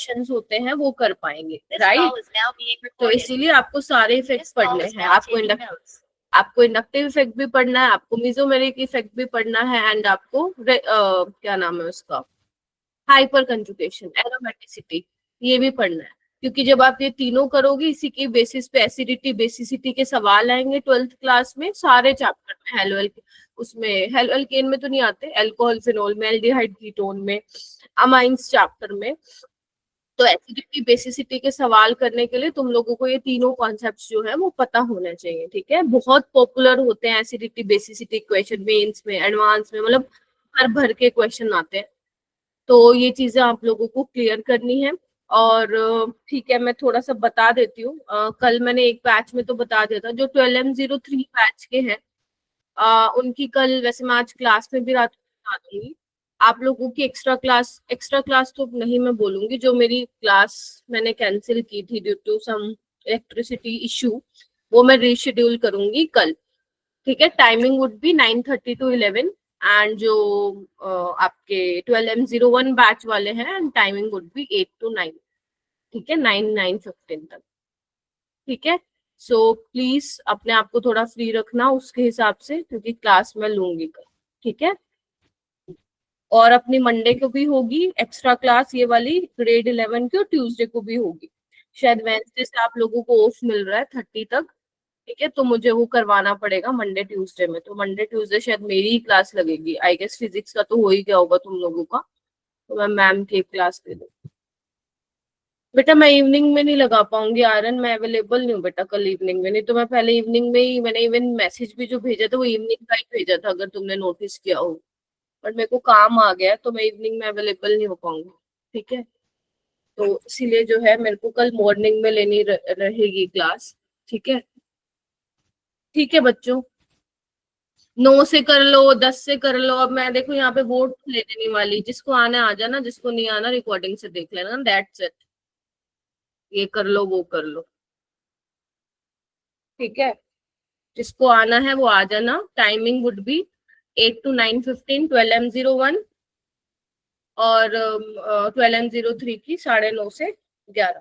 Questions होते हैं वो कर पाएंगे, राइट। तो इसीलिए आपको सारे इफेक्ट पढ़ने हैं, आपको इंडक्टिव इफेक्ट भी पढ़ना है, आपको मेसोमेरिक इफेक्ट भी पढ़ना है, एंड आपको क्या नाम है उसका, हाइपर कंजुगेशन, एरोमेटिसिटी, ये भी पढ़ना है। क्योंकि जब आप ये तीनों करोगे, इसी की बेसिस पे एसिडिटी बेसिसिटी के सवाल आएंगे 12th क्लास में सारे चैप्टर में। हेलो उसमें हेलो एल्केन में तो नहीं आते, अल्कोहल फिनोल में, एल्डिहाइड कीटोन में, अमाइंस चैप्टर में। तो एसिडिटी बेसिसिटी के सवाल करने के लिए तुम लोगों को ये तीनों कॉन्सेप्ट्स जो है वो पता होने चाहिए, ठीक है। बहुत पॉपुलर होते हैं एसिडिटी बेसिसिटी क्वेश्चन मेंस में, एडवांस में, मतलब भर भर के क्वेश्चन आते हैं। तो ये चीजें आप लोगों को क्लियर करनी है। और ठीक है, मैं थोड़ा सा बता देती हूँ। कल मैंने एक बैच में तो बता दिया था, जो 12M03 बैच के हैं उनकी कल वैसे मैं आज क्लास में भी रात को बता दूंगी। आप लोगों की एक्स्ट्रा क्लास तो नहीं मैं बोलूंगी, जो मेरी क्लास मैंने कैंसिल की थी due to some electricity issue, वो मैं रीशेड्यूल करूंगी कल, ठीक है। Timing would be 9:30 to 11, and जो आपके 12M01 बैच वाले हैं टाइमिंग वुड बी 8 to 9, ठीक है, 9-9:15 तक, ठीक है। सो प्लीज अपने आप को थोड़ा फ्री रखना उसके हिसाब से, क्योंकि क्लास मैं लूंगी कल, ठीक है। और अपनी मंडे को भी होगी एक्स्ट्रा क्लास, ये वाली ग्रेड 11 की, और ट्यूसडे को भी होगी। शायद वेडनेसडे से आप लोगों को ऑफ मिल रहा है 30 तक, ठीक है। तो मुझे वो करवाना पड़ेगा मंडे ट्यूसडे में, तो मंडे ट्यूसडे शायद मेरी ही क्लास लगेगी आई गेस। फिजिक्स का तो हो ही गया होगा तुम लोगों का, तो मैं मैम की क्लास दे दूँ। बेटा मैं इवनिंग में नहीं लगा पाऊंगी आयरन, मैं अवेलेबल नहीं हूँ बेटा कल इवनिंग में। नहीं तो मैं पहले इवनिंग में ही, मैंने इवन मैसेज भी जो भेजा था वो इवनिंग का ही भेजा था, अगर तुमने नोटिस किया हो। बट मेरे को काम आ गया तो मैं इवनिंग में अवेलेबल नहीं हो पाऊंगी, ठीक है। तो इसीलिए जो है मेरे को कल मॉर्निंग में लेनी रहेगी क्लास, ठीक है। ठीक है बच्चों, 9 से कर लो, 10 से कर लो। अब मैं देखो यहाँ पे बोर्ड ले देने वाली, जिसको आना आ जाना, जिसको नहीं आना रिकॉर्डिंग से देख लेना, दैट्स इट। ये कर लो वो कर लो, ठीक है। जिसको आना है वो आ जाना। Timing would B 8 to 9:15 12M01, और 12M03 की 9:30 से 11,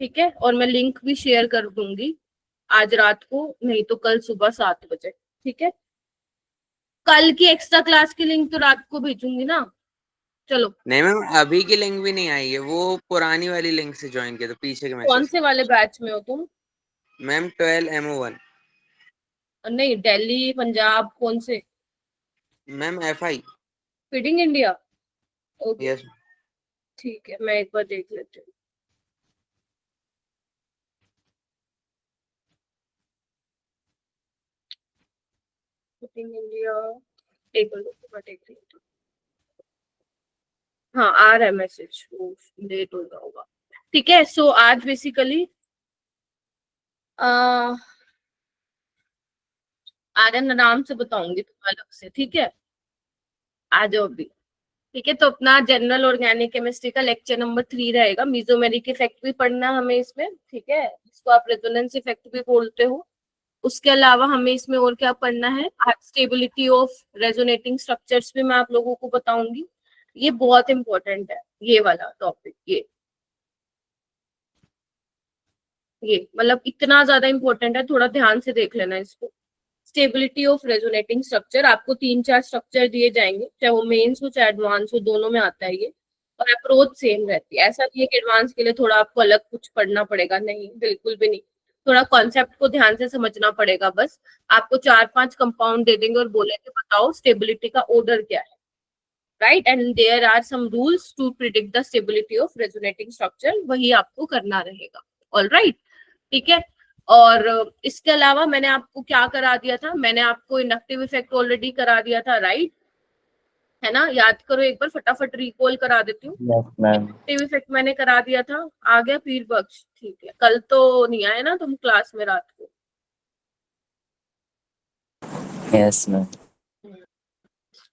ठीक है। और मैं लिंक भी शेयर कर दूंगी आज रात को, नहीं तो कल सुबह 7 बजे, ठीक है। कल की एक्स्ट्रा क्लास की लिंक तो रात को भेजूंगी ना। चलो, नहीं मैम, अभी की लिंक भी नहीं आई है, वो पुरानी वाली लिंक से ज्वाइन किया, तो पीछे के कौन मैसेज। से वाले बैच में हो तुम? Ma'am 12M01। नहीं, दिल्ली पंजाब कौन से? Ma'am FI। Feeding India, okay, yes. ठीक है, मैं एक बार देख लेती हूँ। फीडिंग इंडिया, एक मिनट मैं देख लेती हूँ। हाँ आ रहा है मैसेज, लेट हो गया होगा, ठीक है। सो आज बेसिकली आर्यन आराम से बताऊंगी तुम्हें अलग से, ठीक है। आ जाओ अभी, ठीक है। तो अपना जनरल ऑर्गेनिक केमिस्ट्री का लेक्चर नंबर 3 रहेगा। मीजोमेरिक इफेक्ट भी पढ़ना हमें इसमें, ठीक है, जिसको आप रेजोनेंस इफेक्ट भी बोलते हो। उसके अलावा हमें इसमें और क्या पढ़ना है, स्टेबिलिटी ऑफ रेजोनेटिंग स्ट्रक्चर्स भी मैं आप लोगों को बताऊंगी। ये बहुत इंपॉर्टेंट है ये वाला टॉपिक, ये मतलब इतना ज्यादा इंपॉर्टेंट है, थोड़ा ध्यान से देख लेना इसको। स्टेबिलिटी ऑफ रेजोनेटिंग स्ट्रक्चर, आपको 3-4 स्ट्रक्चर दिए जाएंगे, चाहे वो मेंस हो चाहे एडवांस हो, दोनों में आता है ये। और अप्रोच सेम रहती है, ऐसा नहीं है कि एडवांस के लिए थोड़ा आपको अलग कुछ पढ़ना पड़ेगा, नहीं बिल्कुल भी नहीं। थोड़ा कॉन्सेप्ट को ध्यान से समझना पड़ेगा बस। आपको 4-5 कंपाउंड दे देंगे और बोलेंगे बताओ स्टेबिलिटी का ऑर्डर क्या है, right, and there are some rules to predict the stability of resonating structure, वही आपको करना रहेगा, ऑल राइट, ठीक है। और इसके अलावा मैंने आपको क्या करा दिया था, मैंने आपको इंडक्टिव इफेक्ट ऑलरेडी करा दिया था, राइट, है ना। याद करो एक बार, फटाफट रिकॉल करा देती हूँ। इंडक्टिव इफेक्ट मैंने करा दिया था, आ गया पीर बख्श, ठीक है। कल तो नहीं आए ना तुम क्लास में रात को? Yes ma'am.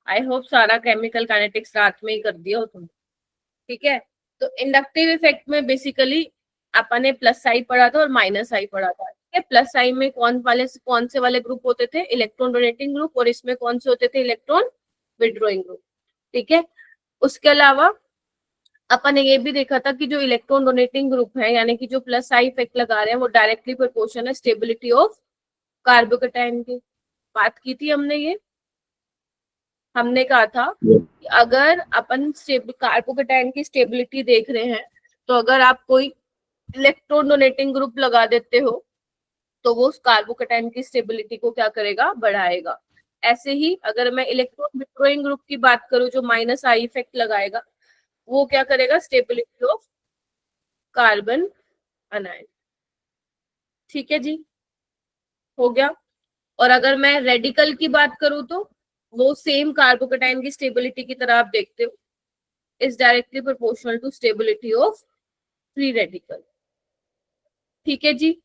आई होप सारा केमिकल काइनेटिक्स रात में ही कर दिया हो तुम, ठीक है। तो इंडक्टिव इफेक्ट में बेसिकली अपन ने प्लस आई पढ़ा था और माइनस आई पढ़ा था, ठीक है। प्लस आई में कौन से वाले ग्रुप होते थे, इलेक्ट्रॉन डोनेटिंग ग्रुप, और इसमें कौन से होते थे, इलेक्ट्रॉन विड्रॉइंग ग्रुप, ठीक है। उसके अलावा अपन ने ये भी देखा था कि जो इलेक्ट्रॉन डोनेटिंग ग्रुप है, यानी कि जो प्लस आई इफेक्ट लगा रहे हैं, वो डायरेक्टली प्रोपोर्शनल है स्टेबिलिटी ऑफ कार्बोकेटाइन की। बात की थी हमने ये, हमने कहा था कि अगर अपन कार्बोकेटाइन की स्टेबिलिटी देख रहे हैं, तो अगर आप कोई इलेक्ट्रॉन डोनेटिंग ग्रुप लगा देते हो तो वो कार्बोकेटाइन की स्टेबिलिटी को क्या करेगा, बढ़ाएगा। ऐसे ही अगर मैं इलेक्ट्रॉन विथड्रॉइंग ग्रुप की बात करूं जो माइनस आई इफेक्ट लगाएगा, वो क्या करेगा, स्टेबिलिटी ऑफ कार्बन अनायन। ठीक है जी, हो गया। और अगर मैं रेडिकल की बात करूं तो वो सेम कार्बोकेटाइन की स्टेबिलिटी की तरह आप देखते हो, is directly proportional to stability of free radical. ठीक है जी।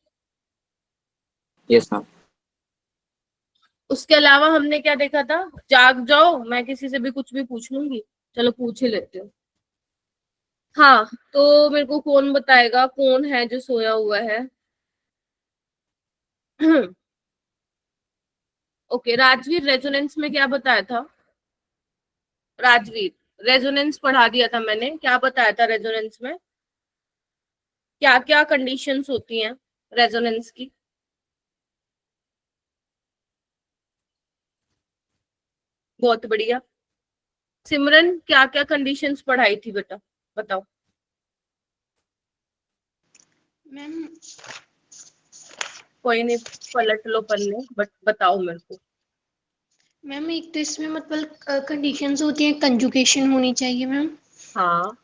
Yes ma'am. उसके अलावा हमने क्या देखा था, जाग जाओ, मैं किसी से भी कुछ भी पूछ लूंगी, चलो पूछ ही लेते हो। हाँ, तो मेरे को कौन बताएगा कौन है जो सोया हुआ है? ओके, राजवीर रेजोनेंस में क्या बताया था? राजवीर रेजोनेंस पढ़ा दिया था मैंने, क्या बताया था रेजोनेंस में? क्या क्या कंडीशंस होती हैं रेजोनेंस की? बहुत बढ़िया। सिमरन, क्या क्या कंडीशंस पढ़ाई थी बेटा, बताओ। मैम कोई नहीं, पलट लो पन्ने, बट बताओ मेरे को। मैम एक तो इसमें मतलब कंडीशंस होती हैं, कंजुगेशन होनी चाहिए मैम। हाँ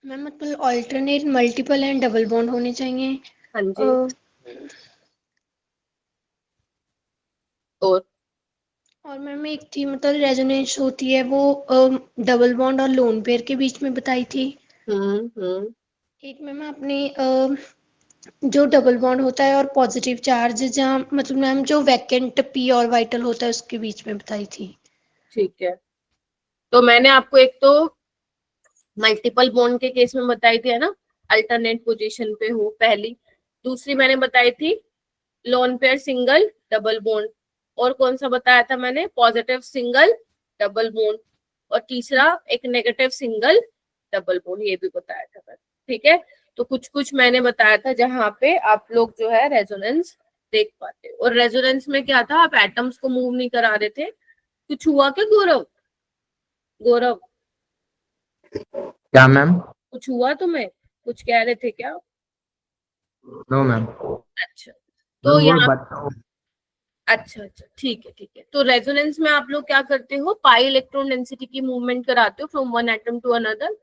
मैम मतलब alternate, multiple and double bond होने चाहिए। हाँ अ, जी। और और मैम एक थी मतलब रेजोनेंस होती है वो डबल बॉन्ड और लोन पेयर के बीच में बताई थी। हम्म। एक मैम आपने जो डबल बॉन्ड होता है और पॉजिटिव चार्ज जहाँ मतलब मैम जो वैकेंट पी और वाइटल होता है उसके बीच में बताई थी। ठीक है, तो मैंने आपको एक तो मल्टीपल बॉन्ड के केस में बताई थी, है ना, अल्टरनेट पोजीशन पे हो पहली। दूसरी मैंने बताई थी lone pair single double bond. और कौन सा बताया था मैंने, पॉजिटिव सिंगल डबल बॉन्ड। और तीसरा एक नेगेटिव सिंगल डबल बॉन्ड, ये भी बताया था मैंने। ठीक है, तो कुछ कुछ मैंने बताया था जहां पे आप लोग जो है रेजोनेंस देख पाते। और रेजोनेंस में क्या था, आप एटम्स को मूव नहीं करा रहे थे। कुछ हुआ क्या गौरव? गौरव, क्या मैम? कुछ हुआ तुम्हें? कुछ कह रहे थे क्या? No ma'am. अच्छा, तो मैम वो यहाँ, बताओ। अच्छा अच्छा, ठीक है ठीक है। तो रेजोनेंस में आप लोग क्या करते हो, पाई इलेक्ट्रॉन डेंसिटी की मूवमेंट कराते हो from one atom to another.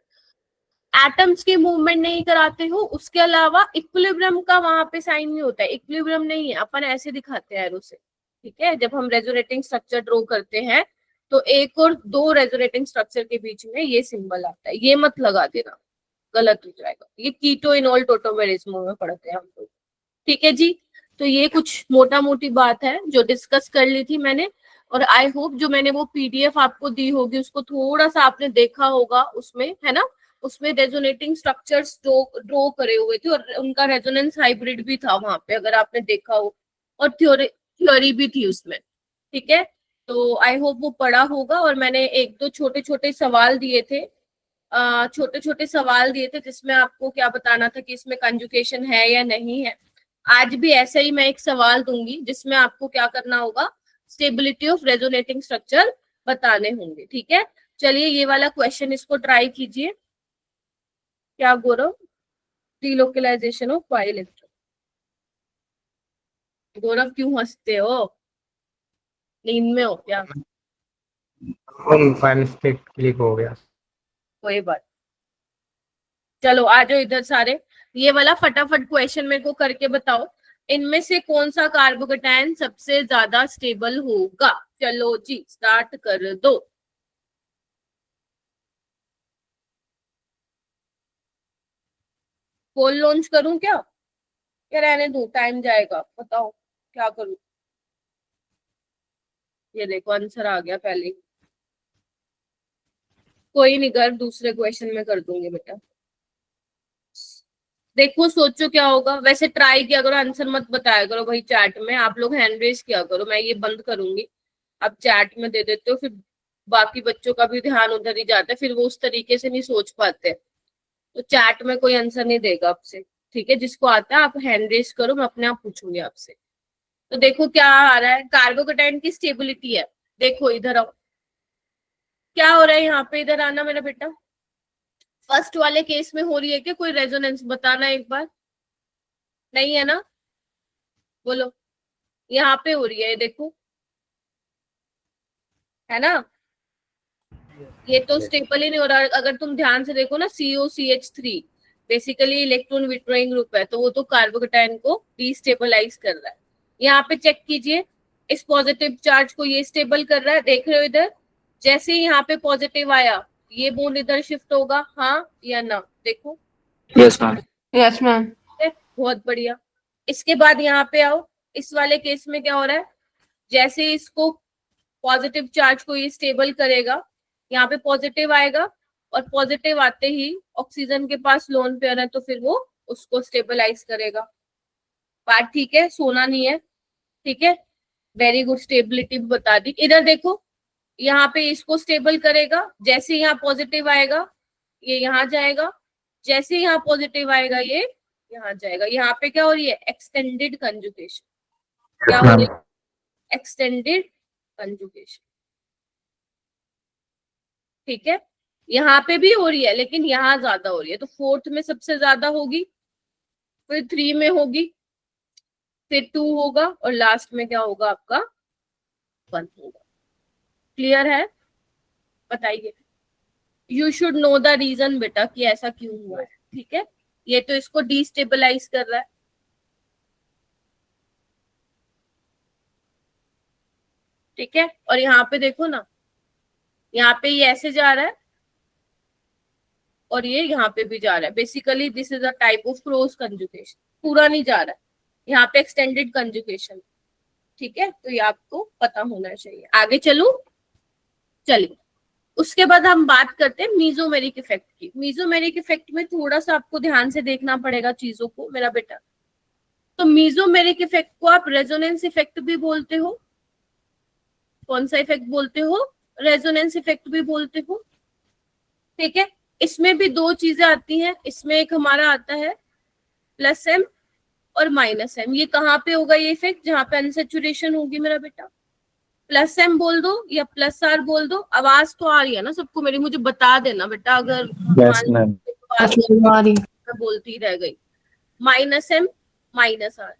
Atoms की मूवमेंट नहीं कराते हो, उसके अलावा इक्विलिब्रियम का वहां पे साइन नहीं होता है। इक्विलिब्रियम नहीं है, अपन ऐसे दिखाते हैं एरो से। ठीक है, जब हम रेजोनेटिंग स्ट्रक्चर ड्रॉ करते हैं तो एक और दो रेजोनेटिंग स्ट्रक्चर के बीच में ये सिंबल आता है, ये मत लगा देना, गलत हो जाएगा। ये कीटो इनोल टोटोमेरिज्म में पढ़ते हैं हम लोग। ठीक है जी, तो ये कुछ मोटा मोटी बात है जो डिस्कस कर ली थी मैंने। और आई होप जो मैंने वो पीडीएफ आपको दी होगी उसको थोड़ा सा आपने देखा होगा, उसमें है ना, उसमें रेजोनेटिंग स्ट्रक्चर्स ड्रॉ करे हुए थे और उनका रेजोनेंस हाइब्रिड भी था वहां पे, अगर आपने देखा हो। और थ्योरी भी थी उसमें। ठीक है, तो आई होप वो पढ़ा होगा। और मैंने एक दो छोटे छोटे सवाल दिए थे, छोटे छोटे सवाल दिए थे जिसमें आपको क्या बताना था कि इसमें कंजुकेशन है या नहीं है। आज भी ऐसे ही मैं एक सवाल दूंगी जिसमें आपको क्या करना होगा, स्टेबिलिटी ऑफ रेजोनेटिंग स्ट्रक्चर बताने होंगे। ठीक है, चलिए ये वाला क्वेश्चन इसको ट्राई कीजिए। क्या गौरव, डिलोकलाइजेशन ऑफ पाई इलेक्ट्रॉन। गौरव क्यों हंसते हो, नींद में हो क्या? बाय मिस्टेक क्लिक हो गया। कोई बात, चलो आ जाओ इधर सारे। ये वाला फटाफट क्वेश्चन मेरे को करके बताओ, इनमें से कौन सा कार्बोकेटाइन सबसे ज्यादा स्टेबल होगा? चलो जी स्टार्ट कर दो। पोल लॉन्च करूं क्या रहने दूं, टाइम जाएगा, बताओ क्या करूं? ये देखो आंसर आ गया पहले ही। कोई नहीं, कर दूसरे क्वेश्चन में कर दूंगी बेटा। देखो सोचो क्या होगा, वैसे ट्राई किया करो, आंसर मत बताया करो भाई चैट में, आप लोग हैंड रेज किया करो, मैं ये बंद करूंगी। आप चैट में दे देते हो, फिर बाकी बच्चों का भी ध्यान उधर ही जाता है, फिर वो उस तरीके से नहीं सोच पाते। तो चैट में कोई आंसर नहीं देगा आपसे, ठीक है? जिसको आता है आप हैंड रेज करो, मैं अपने आप पूछूंगी आपसे। तो देखो क्या आ रहा है, कार्बोकेटाइन की स्टेबिलिटी है। देखो इधर आओ, क्या हो रहा है यहाँ पे, इधर आना मेरा बेटा। फर्स्ट वाले केस में हो रही है क्या कोई रेजोनेंस, बताना एक बार। नहीं है ना, बोलो। यहाँ पे हो रही है, देखो, है ना? ये तो स्टेबल ही नहीं हो रहा। अगर तुम ध्यान से देखो ना, COCH3 basically electron withdrawing group है, तो वो तो कार्बोकेटाइन को डिस्टेबलाइज कर रहा है। यहाँ पे चेक कीजिए, इस पॉजिटिव चार्ज को ये स्टेबल कर रहा है, देख रहे हो इधर। जैसे ही यहाँ पे पॉजिटिव आया, ये बॉन्ड इधर शिफ्ट होगा, हाँ या ना, देखो। Yes ma'am. Yes ma'am. बहुत बढ़िया। इसके बाद यहाँ पे आओ, इस वाले केस में क्या हो रहा है, जैसे इसको पॉजिटिव चार्ज को ये स्टेबल करेगा, यहाँ पे पॉजिटिव आएगा, और पॉजिटिव आते ही ऑक्सीजन के पास लोन पेयर है, तो फिर वो उसको स्टेबलाइज करेगा। बात ठीक है, सोना नहीं है, ठीक है? वेरी गुड, स्टेबिलिटी बता दी। इधर देखो, यहाँ पे इसको स्टेबल करेगा, जैसे यहाँ पॉजिटिव आएगा ये यहाँ जाएगा, जैसे यहाँ पॉजिटिव आएगा ये यहाँ जाएगा। यहाँ पे क्या हो रही है, एक्सटेंडेड कंजुगेशन। क्या हो रही है, एक्सटेंडेड कंजुगेशन, ठीक है? यहाँ पे भी हो रही है, लेकिन यहाँ ज्यादा हो रही है, तो फोर्थ में सबसे ज्यादा होगी, फिर 3 में होगी, फिर 2 होगा, और लास्ट में क्या होगा आपका, 1 होगा। क्लियर है? बताइए। You should know the reason बेटा कि ऐसा क्यों हुआ है, ठीक है? ये तो इसको डिस्टेबलाइज कर रहा है, ठीक है? और यहाँ पे देखो ना, यहाँ पे ये ऐसे जा रहा है और ये यहाँ पे भी जा रहा है। Basically this is a type of cross conjugation. पूरा नहीं जा रहा है, यहाँ पे एक्सटेंडेड कंजुगेशन, ठीक है? तो ये आपको पता होना चाहिए। आगे चलूं, चलिए। उसके बाद हम बात करते हैं मीजोमेरिक इफेक्ट की। मीजोमेरिक इफेक्ट में थोड़ा सा आपको ध्यान से देखना पड़ेगा चीजों को मेरा बेटा। तो मीजोमेरिक इफेक्ट को आप रेजोनेंस इफेक्ट भी बोलते हो। कौन सा इफेक्ट बोलते हो? रेजोनेंस इफेक्ट भी बोलते हो, ठीक है? इसमें भी 2 चीजें आती हैं। इसमें एक हमारा आता है +m और -m। ये कहाँ पे होगा ये इफेक्ट, जहाँ पे अनसेचुरेशन होगी मेरा बेटा। +m बोल दो या +r बोल दो। आवाज तो आ रही है ना सबको मेरी? मुझे बता देना बेटा अगर यस मैम। मैं बोलती रह गई। -m -r,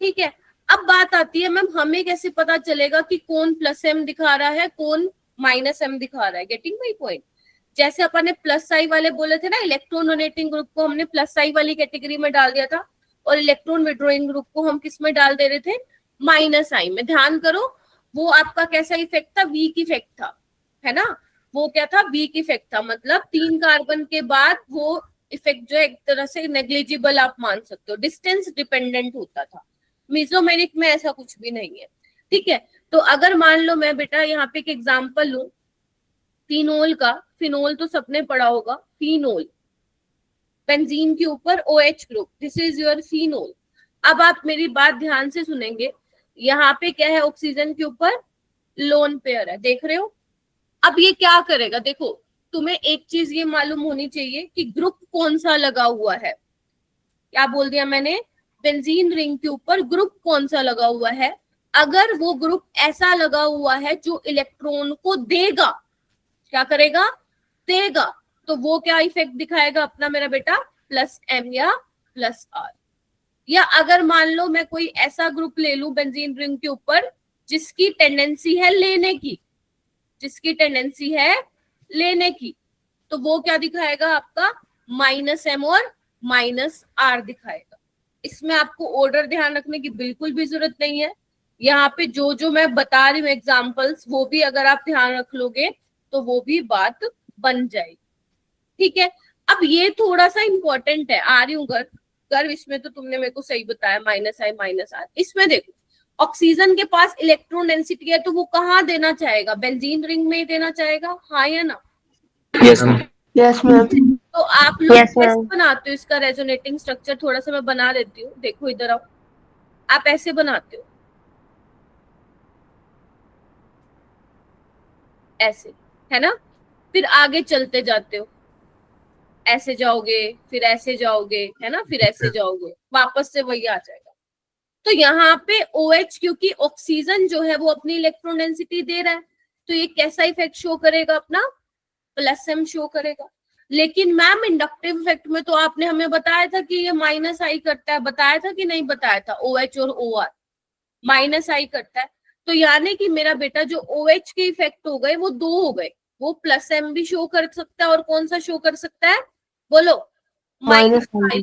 ठीक है? अब बात आती है मैम, हमें कैसे पता चलेगा कि कौन +m दिखा रहा है, कौन -m दिखा रहा है? Getting my point? जैसे अपन ने +i वाले बोले थे ना, इलेक्ट्रॉन डोनेटिंग ग्रुप को हमने +i वाली कैटेगरी में डाल दिया था, और इलेक्ट्रॉन विड्रॉइंग ग्रुप को हम किस में डाल दे रहे थे, -i में। ध्यान करो, वो आपका कैसा इफेक्ट था, वीक इफेक्ट था, है ना? वो क्या था, वीक इफेक्ट था। मतलब 3 कार्बन के बाद वो इफेक्ट जो है एक तरह से नेग्लिजिबल आप मान सकते हो, डिस्टेंस डिपेंडेंट होता था। मीजोमेरिक में ऐसा कुछ भी नहीं है, ठीक है? तो अगर मान लो मैं बेटा यहाँ पे एक एग्जांपल लूं फिनोल का। फिनोल तो सबने पढ़ा होगा, फिनोल, बेंजीन के ऊपर OH group, this is your phenol. अब आप मेरी बात ध्यान से सुनेंगे, यहाँ पे क्या है, ऑक्सीजन के ऊपर लोन पेयर है, देख रहे हो? अब ये क्या करेगा, देखो, तुम्हें एक चीज ये मालूम होनी चाहिए कि ग्रुप कौन सा लगा हुआ है। क्या बोल दिया मैंने? बेंजीन रिंग के ऊपर ग्रुप कौन सा लगा हुआ है। अगर वो ग्रुप ऐसा लगा हुआ है जो इलेक्ट्रॉन को देगा, क्या करेगा, देगा, तो वो क्या इफेक्ट दिखाएगा अपना मेरा बेटा, +m या +r। या अगर मान लो मैं कोई ऐसा ग्रुप ले लूं बेंजीन रिंग के ऊपर जिसकी टेंडेंसी है लेने की, जिसकी टेंडेंसी है लेने की, तो वो क्या दिखाएगा आपका, -m और -r दिखाएगा। इसमें आपको ऑर्डर ध्यान रखने की बिल्कुल भी जरूरत नहीं है। यहाँ पे जो जो मैं बता रही हूँ एग्जाम्पल्स, वो भी अगर आप ध्यान रख लोगे तो वो भी बात बन जाएगी, ठीक है? अब ये थोड़ा सा इंपॉर्टेंट है, आ रही हूँ गर्व, इसमें तो तुमने मेरे को सही बताया, -i -r। इसमें देखो, ऑक्सीजन के पास इलेक्ट्रॉन डेंसिटी है, तो वो कहाँ देना चाहेगा, बेंजीन रिंग में ही देना चाहेगा, हाँ या ना? Yes ma'am. Yes ma'am. तो आप लोग Yes, कैसे ma'am. बनाते हो इसका रेजोनेटिंग स्ट्रक्चर? थोड़ा सा मैं बना देती हूँ, देखो इधर आओ। आप ऐसे बनाते हो, ऐसे, है ना? फिर आगे चलते जाते हो, ऐसे जाओगे, फिर ऐसे जाओगे, है ना, फिर ऐसे जाओगे, वापस से वही आ जाएगा। तो यहाँ पे OH, क्योंकि ऑक्सीजन जो है वो अपनी इलेक्ट्रॉन डेंसिटी दे रहा है, तो ये कैसा इफेक्ट शो करेगा? अपना प्लस एम शो करेगा। लेकिन मैम इंडक्टिव इफेक्ट में तो आपने हमें बताया था कि ये माइनस आई करता है, बताया था कि नहीं बताया था? OH और OR माइनस आई करता है। तो यानी कि मेरा बेटा जो OH के इफेक्ट हो गए वो 2 हो गए, वो प्लस एम भी शो कर सकता है और कौन सा शो कर सकता है? बोलो, माइनस आई।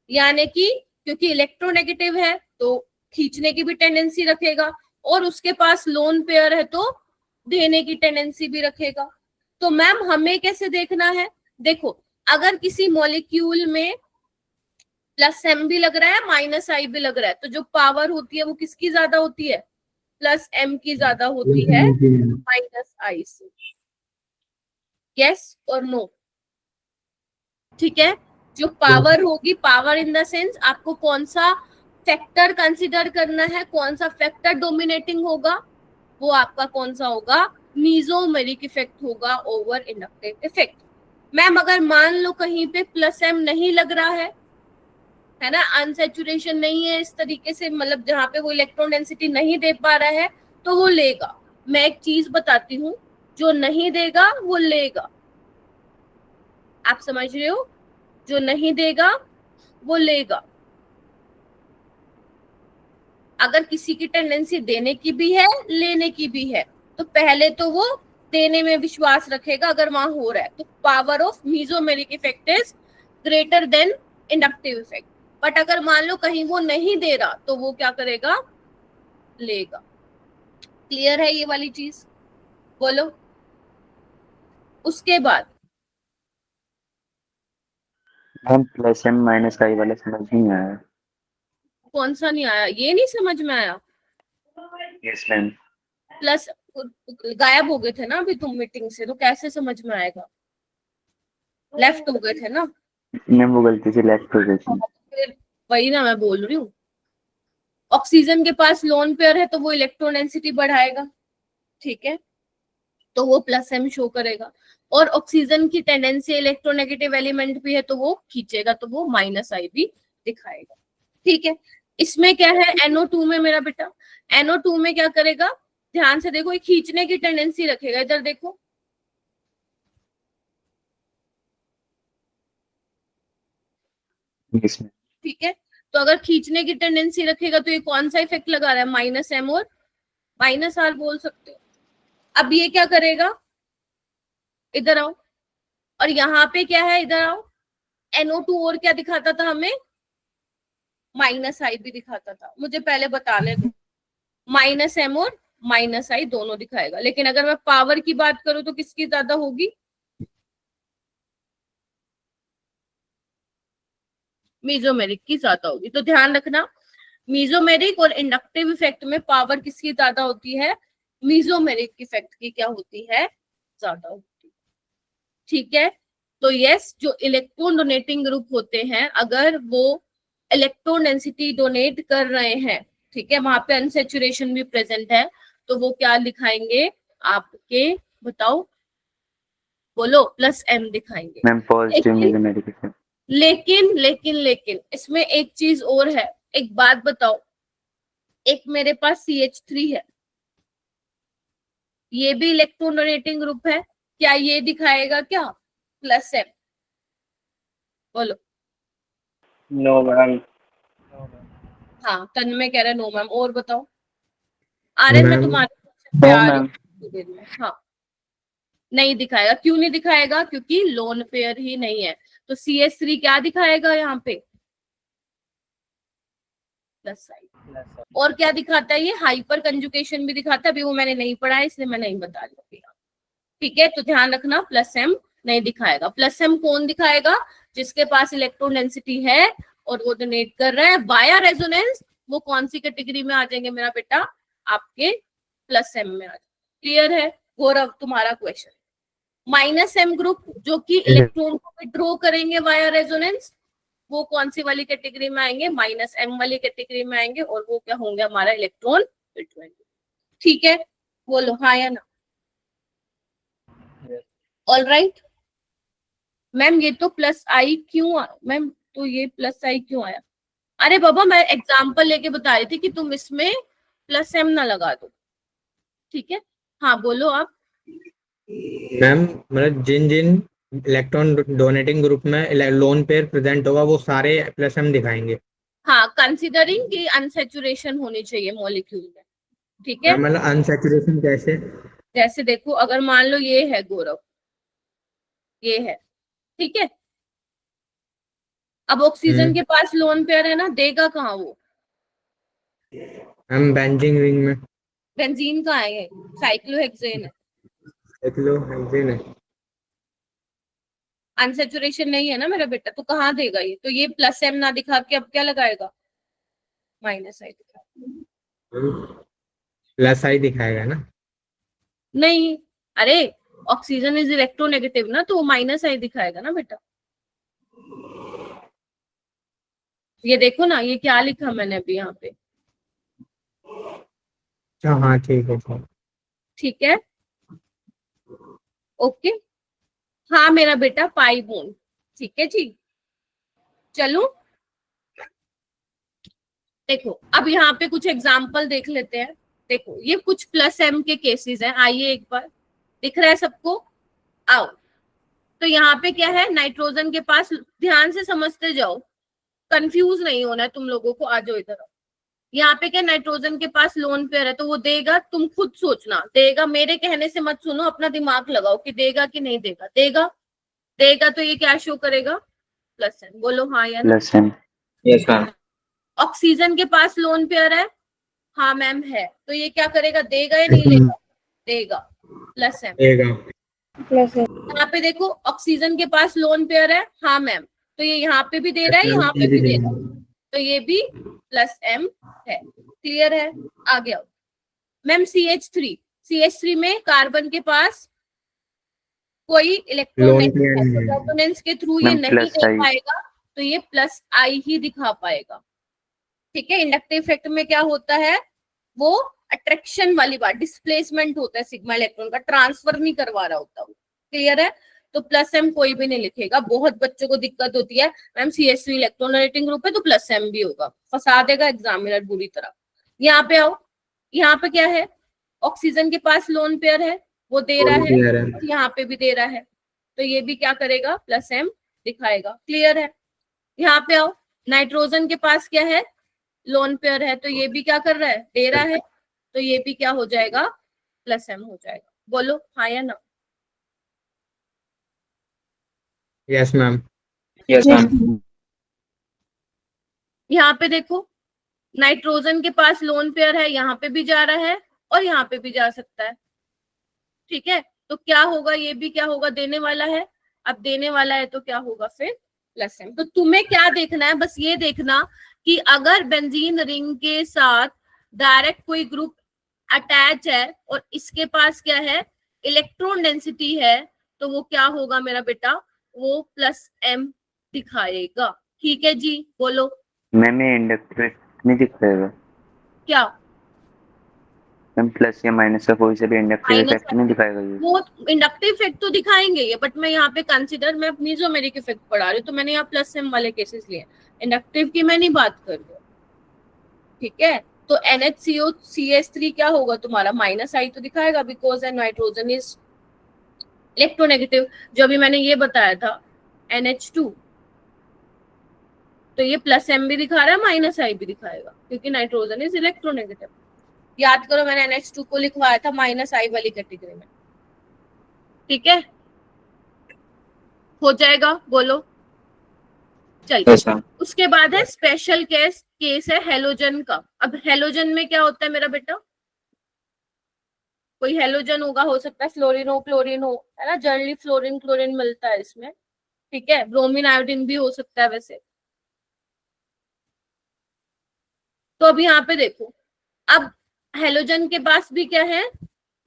यानी कि क्योंकि इलेक्ट्रोनेगेटिव है तो खींचने की भी टेंडेंसी रखेगा, और उसके पास लोन पेयर है तो देने की टेंडेंसी भी रखेगा। तो मैम हमें कैसे देखना है? देखो, अगर किसी मॉलिक्यूल में प्लस एम भी लग रहा है, माइनस आई भी लग रहा है, तो जो पावर होती है वो किसकी ज्यादा होती है? प्लस एम की ज्यादा होती है माइनस आई से। यस और नो? ठीक है, जो पावर होगी, पावर इन द सेंस आपको कौन सा फैक्टर कंसीडर करना है, कौन सा फैक्टर डोमिनेटिंग होगा, वो आपका कौन सा होगा? मीजोमेरिक इफेक्ट होगा ओवर इंडक्टिव इफेक्ट। मैम अगर मान लो कहीं पे प्लस एम नहीं लग रहा है ना, अनसेचुरेशन नहीं है इस तरीके से, मतलब जहां पे वो इलेक्ट्रॉन डेंसिटी नहीं दे पा रहा है, तो वो लेगा। मैं एक चीज बताती हूँ, जो नहीं देगा वो लेगा। आप समझ रहे हो? जो नहीं देगा वो लेगा। अगर किसी की टेंडेंसी देने की भी है, लेने की भी है, तो पहले तो वो देने में विश्वास रखेगा अगर वहां हो रहा है। तो power of mesomeric effect is greater than inductive effect. But अगर मान लो कहीं वो नहीं दे रहा, तो वो क्या करेगा? लेगा। क्लियर है ये वाली चीज? बोलो। उसके बाद मैम प्लस एम माइनस आई वाला समझ नहीं आया। कौन सा नहीं आया? ये नहीं समझ में आया? Yes ma'am. प्लस गायब हो गए थे ना अभी तुम मीटिंग से, तो कैसे समझ में आएगा? लेफ्ट हो गए थे ना। मैम वो गलती से लेफ्ट हो गई थी। फिर वही ना मैं बोल रही हूँ, ऑक्सीजन के पास लोन पेयर है तो वो इलेक्ट्रॉन डेंसिटी बढ़ाएगा, ठीक है, तो वो प्लस एम शो करेगा। और ऑक्सीजन की टेंडेंसी इलेक्ट्रोनेगेटिव एलिमेंट भी है तो वो खींचेगा, तो वो माइनस आई भी दिखाएगा। ठीक है, इसमें क्या है? NO2 में मेरा बेटा, NO2 में क्या करेगा? ध्यान से देखो, ये खींचने की टेंडेंसी रखेगा। इधर देखो, यस मैम। ठीक है, तो अगर खींचने की टेंडेंसी रखेगा तो ये कौन सा इफेक्ट लगा रहा है? माइनस एम और माइनस आर बोल सकते हो। अब ये क्या करेगा? इधर आओ, और यहाँ पे क्या है? इधर आओ, NO2 और क्या दिखाता था हमें? माइनस आई भी दिखाता था। मुझे पहले बताने दो, माइनस एम और माइनस आई दोनों दिखाएगा। लेकिन अगर मैं पावर की बात करूं तो किसकी ज्यादा होगी? मीजोमेरिक की ज्यादा होगी। तो ध्यान रखना, मीजोमेरिक और इंडक्टिव इफेक्ट में पावर किसकी ज्यादा होती है? मीजोमेरिक इफेक्ट की क्या होती है? ज्यादा होती है। ठीक है, तो यस, जो इलेक्ट्रॉन डोनेटिंग ग्रुप होते हैं, अगर वो इलेक्ट्रॉन डेंसिटी डोनेट कर रहे हैं, ठीक है, वहां पे अनसेचुरेशन भी प्रेजेंट है, तो वो क्या दिखाएंगे आपके? बताओ, बोलो, प्लस एम दिखाएंगे। Ma'am positive mesomeric effect. लेकिन इसमें एक चीज और है। एक बात बताओ, एक मेरे पास CH3 है, ये भी इलेक्ट्रॉन डोनेटिंग ग्रुप है, क्या ये दिखाएगा क्या प्लस एम? बोलो। No ma'am. हाँ, तन्मय कह रहा है नो मैम। और बताओ, आर्यन मैं मैम तुम्हारे नो पे आ रही मैम। हूँ। हाँ, नहीं दिखाएगा। क्यों नहीं दिखाएगा? क्योंकि लोन पेयर ही नहीं है। तो CH3 क्या दिखाएगा यहाँ पे? Plus side. और क्या दिखाता है? ये हाइपर कंजुकेशन भी दिखाता है। अभी वो मैंने नहीं पढ़ा है इसलिए मैं नहीं बता रही हूँ। ठीक है, तो ध्यान रखना, प्लस एम नहीं दिखाएगा। प्लस एम कौन दिखाएगा? जिसके पास इलेक्ट्रॉन डेंसिटी है और वो डोनेट कर रहा है वाया रेजोनेंस। वो कौन सी कैटेगरी में आ जाएंगे मेरा बेटा? आपके प्लस एम में आ जाएंगे। क्लियर है गौरव तुम्हारा क्वेश्चन? माइनस एम ग्रुप जो कि इलेक्ट्रॉन को विड्रॉ करेंगे वाया रेजोनेंस, वो कौन सी वाली कैटेगरी में आएंगे? माइनस एम वाली कैटेगरी में आएंगे, और वो क्या होंगे? हमारा इलेक्ट्रॉन विड्रॉइंग। ठीक है, बोलो हाँ या ना? All right. मैम ये तो प्लस आई क्यों मैम, तो ये प्लस आई क्यों आया? अरे बाबा मैं एग्जाम्पल लेके बता रही थी कि तुम इसमें प्लस एम ना लगा दो, ठीक है। हाँ बोलो आप। मैम मतलब जिन जिन इलेक्ट्रॉन डोनेटिंग ग्रुप में लोन पेयर प्रेजेंट होगा वो सारे प्लस एम दिखाएंगे। हाँ, कंसिडरिंग कि अनसेचुरेशन होनी चाहिए मॉलिक्यूल में, ठीक है। मैम मतलब अनसैचुरेशन कैसे? जैसे देखो, अगर मान लो ये है गौरव, ये है, ठीक है। अब ऑक्सीजन के पास लोन पेयर है ना, देगा कहाँ वो? मैम बेंजीन रिंग में। बेंजीन कहाँ है? साइक्लोहेक्सेन है। साइक्लोहेक्सेन है। अनसेचुरेशन नहीं है ना मेरा बेटा, तो कहाँ देगा ये? तो ये प्लस एम ना दिखा के अब क्या लगाएगा? माइनस आई दिखा। प्लस आई दिखाएगा ना? नहीं, अरे ऑक्सीजन इज इलेक्ट्रोनेगेटिव ना, तो वो माइनस आई दिखाएगा ना बेटा। ये देखो ना, ये क्या लिखा मैंने अभी यहाँ पे, अच्छा हाँ ठीक है सर। ठीक है, ओके। हाँ मेरा बेटा, पाई बोन, ठीक है जी। चलो देखो, अब यहाँ पे कुछ एग्जाम्पल देख लेते हैं। देखो ये कुछ प्लस एम के केसेस हैं, आइए एक बार, दिख रहा है सबको? आओ। तो यहाँ पे क्या है, नाइट्रोजन के पास, ध्यान से समझते जाओ, कंफ्यूज नहीं होना है तुम लोगों को। आ जाओ इधर। यहाँ पे क्या, नाइट्रोजन के पास लोन पेयर है, तो वो देगा, तुम खुद सोचना, देगा, मेरे कहने से मत सुनो, अपना दिमाग लगाओ कि देगा कि नहीं देगा। देगा, देगा तो ये क्या शो करेगा? Plus M. बोलो हाँ या ना। Plus M. Yes ma'am. Oxygen के पास लोन पेयर है, हाँ मैम है, तो ये क्या करेगा? देगा या नहीं लेगा? देगा, प्लस एम। देगा। यहाँ पे देखो, ऑक्सीजन के पास लोन पेयर है, हाँ मैम, तो ये यहाँ पे भी दे रहा है, यहाँ पे भी दे रहा है, तो ये भी प्लस एम है। क्लियर है? आगे आओ मैम। CH3 में कार्बन के पास कोई इलेक्ट्रॉन रेजोनेंस के थ्रू ये मैम, नहीं प्लस दे आई। पाएगा, तो ये प्लस आई ही दिखा पाएगा, ठीक है। इंडक्टिव इफेक्ट में क्या होता है, वो अट्रैक्शन वाली बात, डिस्प्लेसमेंट होता है सिग्मा इलेक्ट्रॉन का, ट्रांसफर नहीं करवा रहा होता वो। क्लियर है? तो प्लस एम कोई भी नहीं लिखेगा। बहुत बच्चों को दिक्कत होती है, मैम CH3 इलेक्ट्रोनेटिंग ग्रुप है तो प्लस एम भी होगा, फंसा देगा एग्जामिनर बुरी तरह। यहाँ पे आओ, यहाँ पे क्या है, ऑक्सीजन के पास लोन पेयर है, वो दे रहा है, यहाँ पे भी दे रहा है, तो ये भी क्या करेगा? प्लस एम दिखाएगा। क्लियर है? यहाँ पे आओ, नाइट्रोजन के पास क्या है? लोन पेयर है, तो ये भी क्या कर रहा है? दे रहा है, तो ये भी क्या हो जाएगा? प्लस एम हो जाएगा। बोलो हाँ या ना। Yes ma'am. Yes ma'am. यहाँ पे देखो, नाइट्रोजन के पास लोन पेयर है, यहाँ पे भी जा रहा है और यहाँ पे भी जा सकता है, ठीक है। तो क्या होगा? ये भी क्या होगा? देने वाला है। अब देने वाला है तो क्या होगा फिर? Plus M. तो तुम्हें क्या देखना है? बस ये देखना कि अगर बेंजीन रिंग के साथ डायरेक्ट कोई ग्रुप अटैच है और इसके पास क्या है? इलेक्ट्रॉन डेंसिटी है, तो वो क्या होगा मेरा बेटा? वो प्लस एम दिखाएगा, ठीक है जी। बोलो। मैम ये इंडक्टिव नहीं दिखाएगा? क्या? मैम प्लस या माइनस का कोई से भी इंडक्टिव माइनस इफेक्ट नहीं दिखाएगा ये? वो इंडक्टिव इफेक्ट तो दिखाएंगे ये, बट मैं यहाँ पे कंसीडर, मैं मेसोमेरिक इफेक्ट पढ़ा रही हूँ, तो मैंने यहाँ प्लस एम वाले केसेस लिए, इंडक्टिव की मैं नहीं बात कर रही हूँ, ठीक है। तो NHCO CH3 क्या होगा तुम्हारा? माइनस आई तो दिखाएगा, बिकॉज नाइट्रोजन इज इलेक्ट्रोनेगेटिव। जो अभी मैंने ये बताया था NH2, तो ये प्लस एम भी दिखा रहा है, माइनस आई भी दिखाएगा, क्योंकि नाइट्रोजन इज इलेक्ट्रोनेगेटिव। याद करो, मैंने NH2 को लिखवाया था माइनस आई वाली कैटेगरी में, ठीक है। हो जाएगा? बोलो। चलिए, उसके बाद है स्पेशल केस है हेलोजन का। अब हेलोजन में क्या होता है मेरा बेटा? कोई हेलोजन होगा, हो सकता है फ्लोरीन हो, क्लोरीन हो, है ना, जनरली फ्लोरीन क्लोरीन मिलता है इसमें, ठीक है। ब्रोमीन आयोडीन भी हो सकता है वैसे। तो अब यहाँ पे देखो, अब हेलोजन के पास भी क्या है?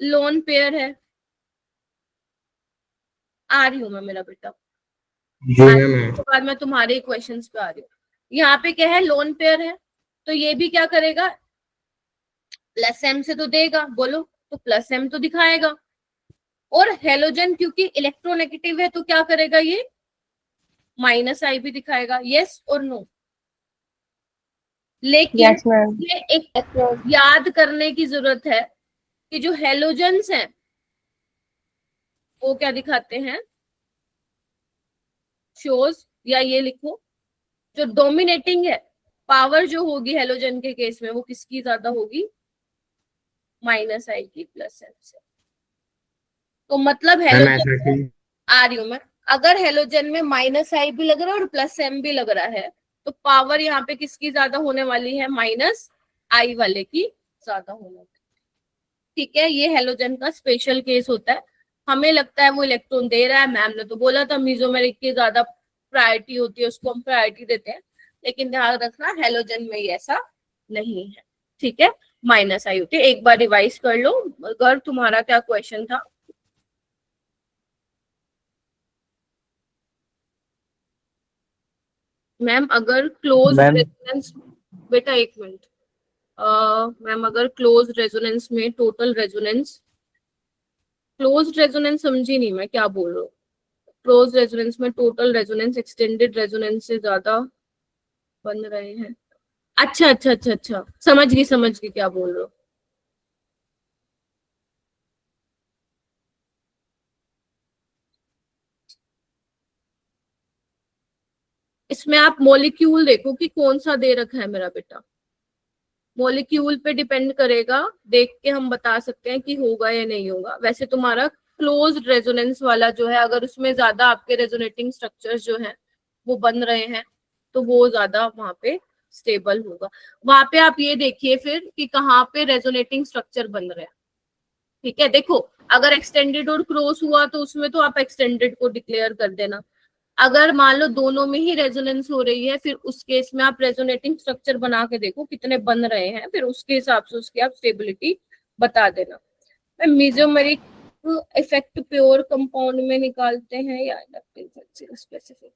लोन पेयर है। आ रही हूँ मैं मेरा बेटा, उसके बाद मैं तुम्हारे क्वेश्चंस पे आ रही हूँ। यहाँ पे क्या है? लोन पेयर है, तो ये भी क्या करेगा? प्लस एम से तो देगा। बोलो, तो प्लस एम तो दिखाएगा। और हेलोजन क्योंकि इलेक्ट्रोनेगेटिव है, तो क्या करेगा? ये माइनस आई भी दिखाएगा, यस और नो। लेकिन Yes, ma'am. ये एक याद करने की जरूरत है कि जो हेलोजेंस हैं वो क्या दिखाते हैं, शोज, या ये लिखो, जो डोमिनेटिंग है, पावर जो होगी हेलोजन के केस में वो किसकी ज्यादा होगी, माइनस आई की प्लस एम से। तो मतलब मैम हेलोजन, ऐसा कि आ रही हूँ मैं, अगर हेलोजन में माइनस आई भी लग रहा है और प्लस एम भी लग रहा है तो पावर यहाँ पे किसकी ज्यादा होने वाली है, माइनस आई वाले की ज्यादा होने वाली। ठीक है, ये हेलोजन का स्पेशल केस होता है। हमें लगता है वो इलेक्ट्रॉन दे रहा है, मैम ने तो बोला था मीजोमेरिक की ज्यादा प्रायोरिटी होती है, उसको हम प्रायोरिटी देते हैं, लेकिन ध्यान रखना हेलोजन में ये ऐसा नहीं है। ठीक है, माइनस आई होती है। एक बार रिवाइज कर लो, अगर तुम्हारा क्या क्वेश्चन था। मैम अगर क्लोज मैम रेजोनेंस, बेटा एक मिनट, मैम अगर क्लोज रेजोनेंस में टोटल रेजोनेंस, क्लोज रेजोनेंस समझी नहीं मैं क्या बोल रहा हूँ। क्लोज रेजोनेंस में टोटल रेजोनेंस एक्सटेंडेड रेजोनेंस से ज्यादा बन रहे हैं। अच्छा अच्छा अच्छा अच्छा, समझ गई क्या बोल रहे हो। इसमें आप मॉलिक्यूल देखो कि कौन सा दे रखा है मेरा बेटा, मॉलिक्यूल पे डिपेंड करेगा, देख के हम बता सकते हैं कि होगा या नहीं होगा। वैसे तुम्हारा क्लोज रेजोनेंस वाला जो है, अगर उसमें ज्यादा आपके रेजोनेटिंग स्ट्रक्चर्स जो हैं वो बन रहे हैं तो वो ज्यादा वहां पे स्टेबल होगा। वहां पे आप ये देखिए फिर कि कहाँ पे रेजोनेटिंग स्ट्रक्चर बन रहे हैं। ठीक है, देखो अगर एक्सटेंडेड और क्रॉस हुआ तो उसमें तो आप एक्सटेंडेड को डिक्लेयर कर देना। अगर मान लो दोनों में ही रेजोनेंस हो रही है, फिर उस केस में आप रेजोनेटिंग स्ट्रक्चर बना के देखो कितने बन रहे हैं, फिर उसके हिसाब से उसकी आप स्टेबिलिटी बता देना। मेसोमेरिक इफेक्ट प्योर कंपाउंड में निकालते हैं या स्पेसिफिक?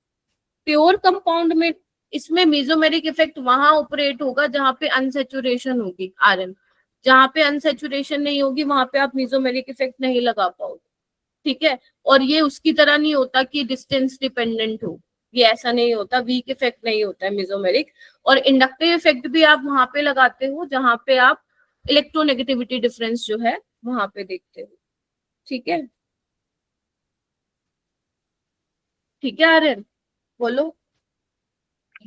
प्योर कंपाउंड में इसमें मेसोमेरिक इफेक्ट वहां ऑपरेट होगा जहां पे अनसेचुरेशन होगी आयरन, जहां पे अनसेचुरेशन नहीं होगी वहां पे आप मेसोमेरिक इफेक्ट नहीं लगा पाओगे। ठीक है, और ये उसकी तरह नहीं होता कि डिस्टेंस डिपेंडेंट हो, ये ऐसा नहीं होता, वीक इफेक्ट नहीं होता है मेसोमेरिक। और इंडक्टिव इफेक्ट भी आप वहां पे लगाते हो जहां पे आप इलेक्ट्रोनेगेटिविटी डिफरेंस जो है वहां पे देखते हो। ठीक है, ठीक है आर्यन, बोलो।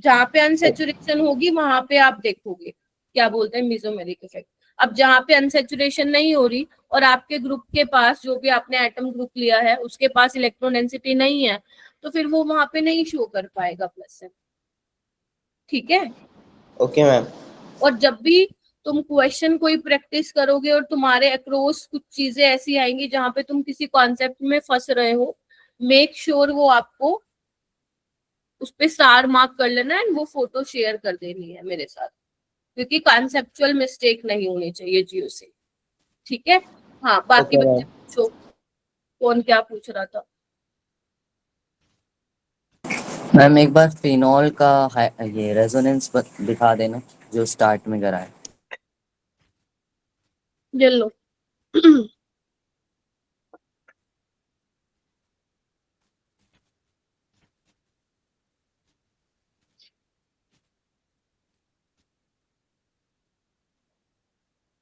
जहां पे अनसेचुरेशन होगी वहां पे आप देखोगे क्या बोलते हैं मेसोमेरिक इफेक्ट। अब जहां पे अनसेचुरेशन नहीं हो रही और आपके ग्रुप के पास, जो भी आपने एटम ग्रुप लिया है उसके पास इलेक्ट्रॉन डेंसिटी नहीं है, तो फिर वो वहां पे नहीं शो कर पाएगा प्लस से। ठीक है, ओके मैम। और जब भी तुम क्वेश्चन कोई प्रैक्टिस करोगे और तुम्हारे अक्रॉस कुछ चीजें ऐसी आएंगी जहां पे तुम किसी कॉन्सेप्ट में फंस रहे हो, मेक श्योर वो आपको उस पे स्टार मार्क कर लेना एंड वो फोटो शेयर कर देनी है मेरे साथ, क्योंकि कॉन्सेप्चुअल मिस्टेक नहीं होनी चाहिए जियो से। ठीक है, हाँ बाकी Okay, बच्चे पूछो, कौन क्या पूछ रहा था। मैम एक बार फिनॉल का ये रेजोनेंस दिखा देना जो स्टार्ट में करा है। ये लो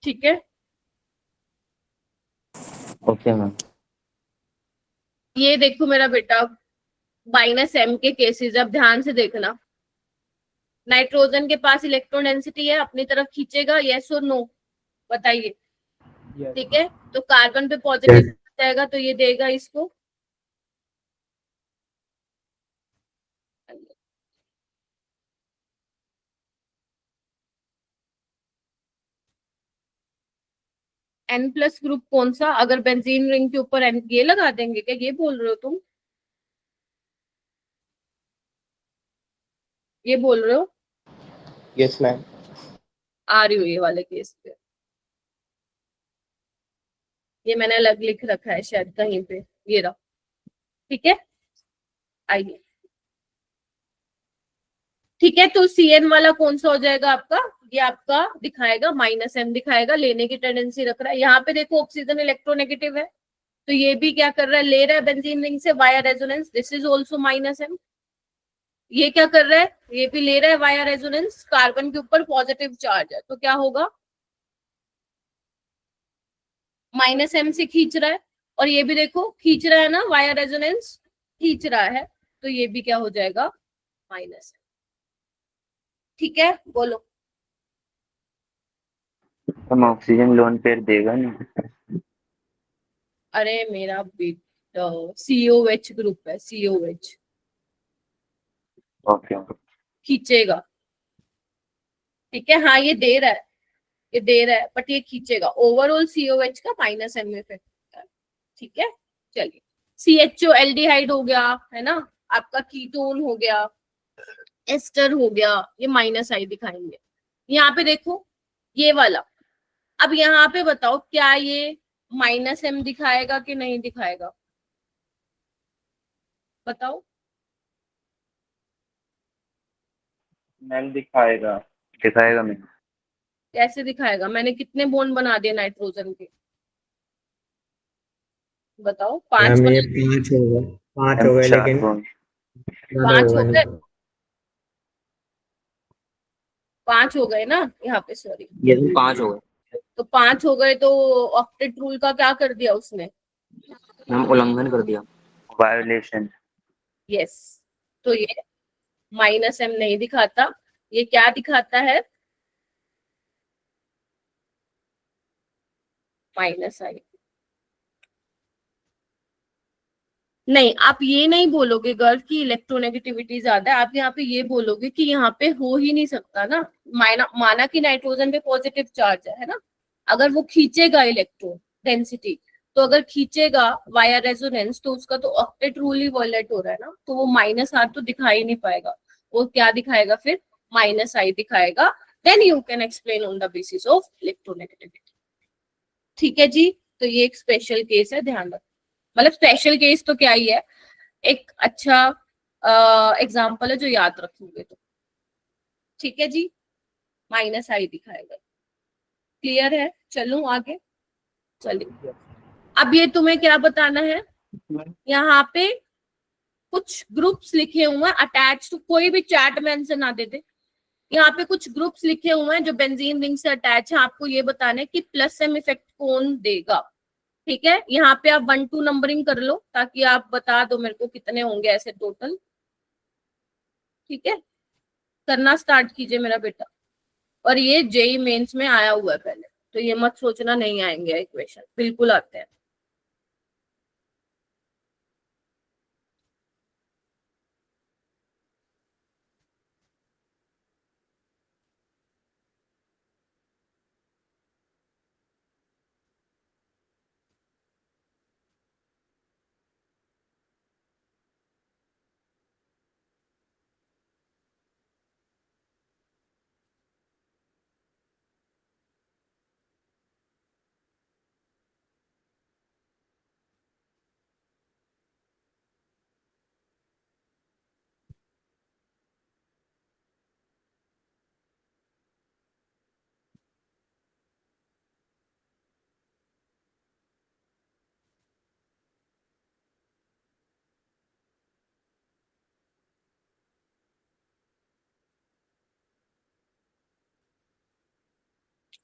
ठीक है, ओके मैम। ये देखो मेरा बेटा माइनस एम के केसेस, अब ध्यान से देखना। नाइट्रोजन के पास इलेक्ट्रॉन डेंसिटी है, अपनी तरफ खींचेगा, यस और नो, बताइए। ठीक है, तो कार्बन पे पॉजिटिव जाएगा तो ये देगा इसको, एन प्लस ग्रुप कौन सा, अगर बेंजीन रिंग के ऊपर एन ये लगा देंगे क्या, ये बोल रहे हो तुम, ये बोल रहे हो? Yes ma'am. आ रही हो ये वाले केस पे, ये मैंने अलग लिख रखा है शायद कहीं पे, ये रहा। ठीक है, आइए। ठीक है, तो सी एन वाला कौन सा हो जाएगा आपका, ये आपका दिखाएगा माइनस एम दिखाएगा, लेने की टेंडेंसी रख रहा है। यहाँ पे देखो ऑक्सीजन इलेक्ट्रोनेगेटिव है, तो ये भी क्या कर रहा है, ले रहा है बेंजीन रिंग से via resonance, this is also minus M. ये क्या कर रहा है, ये भी ले रहा है वाया रेजोनेंस, कार्बन के ऊपर पॉजिटिव चार्ज है, तो क्या होगा, -m से खींच रहा है, और ये भी देखो खींच रहा है ना, वाया रेजोनेंस खींच रहा है, तो ये भी क्या हो जाएगा, -m। ठीक है, बोलो। हम ऑक्सीजन लोन पेयर देगा नहीं। अरे मेरा बेटा, COH ग्रुप है, COH ओके। खींचेगा। ठीक है, हाँ ये दे रहा है, ये दे रहा है, बट ये खींचेगा, ओवरऑल COH का -m इफेक्ट है। ठीक है, चलिए, CHO एल्डिहाइड हो गया है ना, आपका कीटोन हो गया, एस्टर हो गया, ये -I दिखाएंगे। यहाँ पे देखो ये वाला, अब यहाँ पे बताओ क्या ये -m दिखाएगा कि नहीं दिखाएगा, बताओ। मैम दिखाएगा। दिखाएगा मैम। कैसे दिखाएगा, मैंने कितने बॉन्ड बना दिए नाइट्रोजन के, बताओ, 5 मैम ये बना, 5 हो गए, 5 मैम हो गए, 4 लेकिन बॉन्ड। ज्यादा 5 होगा हो नहीं। गए, 5 हो गए ना यहाँ पे, सॉरी, ये भी 5 हो गए। तो 5 हो गए, तो ऑक्टेट रूल का क्या कर दिया उसने, मैम उल्लंघन कर दिया। वायोलेशन। यस, तो ये -m नहीं दिखाता, ये क्या दिखाता है, -I। नहीं, आप ये नहीं बोलोगे गर्ल की इलेक्ट्रोनेगेटिविटी ज्यादा है, आप यहाँ पे ये बोलोगे कि यहाँ पे हो ही नहीं सकता ना, माना कि नाइट्रोजन पे पॉजिटिव चार्ज है ना, अगर वो खींचेगा इलेक्ट्रॉन डेंसिटी, तो अगर खींचेगा वाया रेजोनेंस, तो उसका तो ऑक्टेट रूल ही वॉयलेट हो रहा है ना, तो वो -R तो दिखाई नहीं पाएगा, वो क्या दिखाएगा फिर, -I दिखाएगा। Then you can explain on the basis of electronegativity. ठीक है जी, तो ये एक स्पेशल केस है, ध्यान रखो, मतलब स्पेशल केस तो क्या ही है, एक अच्छा एग्जाम्पल है जो याद रखोगे तो। ठीक है जी, -I दिखाएगा। क्लियर है, चलूं आगे, चलिए, अब ये तुम्हें क्या बताना है, यहाँ पे कुछ ग्रुप्स लिखे हुए हैं अटैच टू, कोई भी चैट में आंसर ना दे दे, यहाँ पे कुछ ग्रुप्स लिखे हुए हैं जो बेंजीन रिंग से अटैच है, आपको ये बताना है कि +m इफेक्ट कौन देगा। ठीक है, यहाँ पे आप 1 2 नंबरिंग कर लो, ताकि आप बता दो मेरे को कितने होंगे ऐसे टोटल। ठीक है, करना स्टार्ट कीजिए मेरा बेटा, और ये जेई मेंस में आया हुआ है पहले, तो ये मत सोचना नहीं आएंगे इक्वेशन, बिल्कुल आते हैं।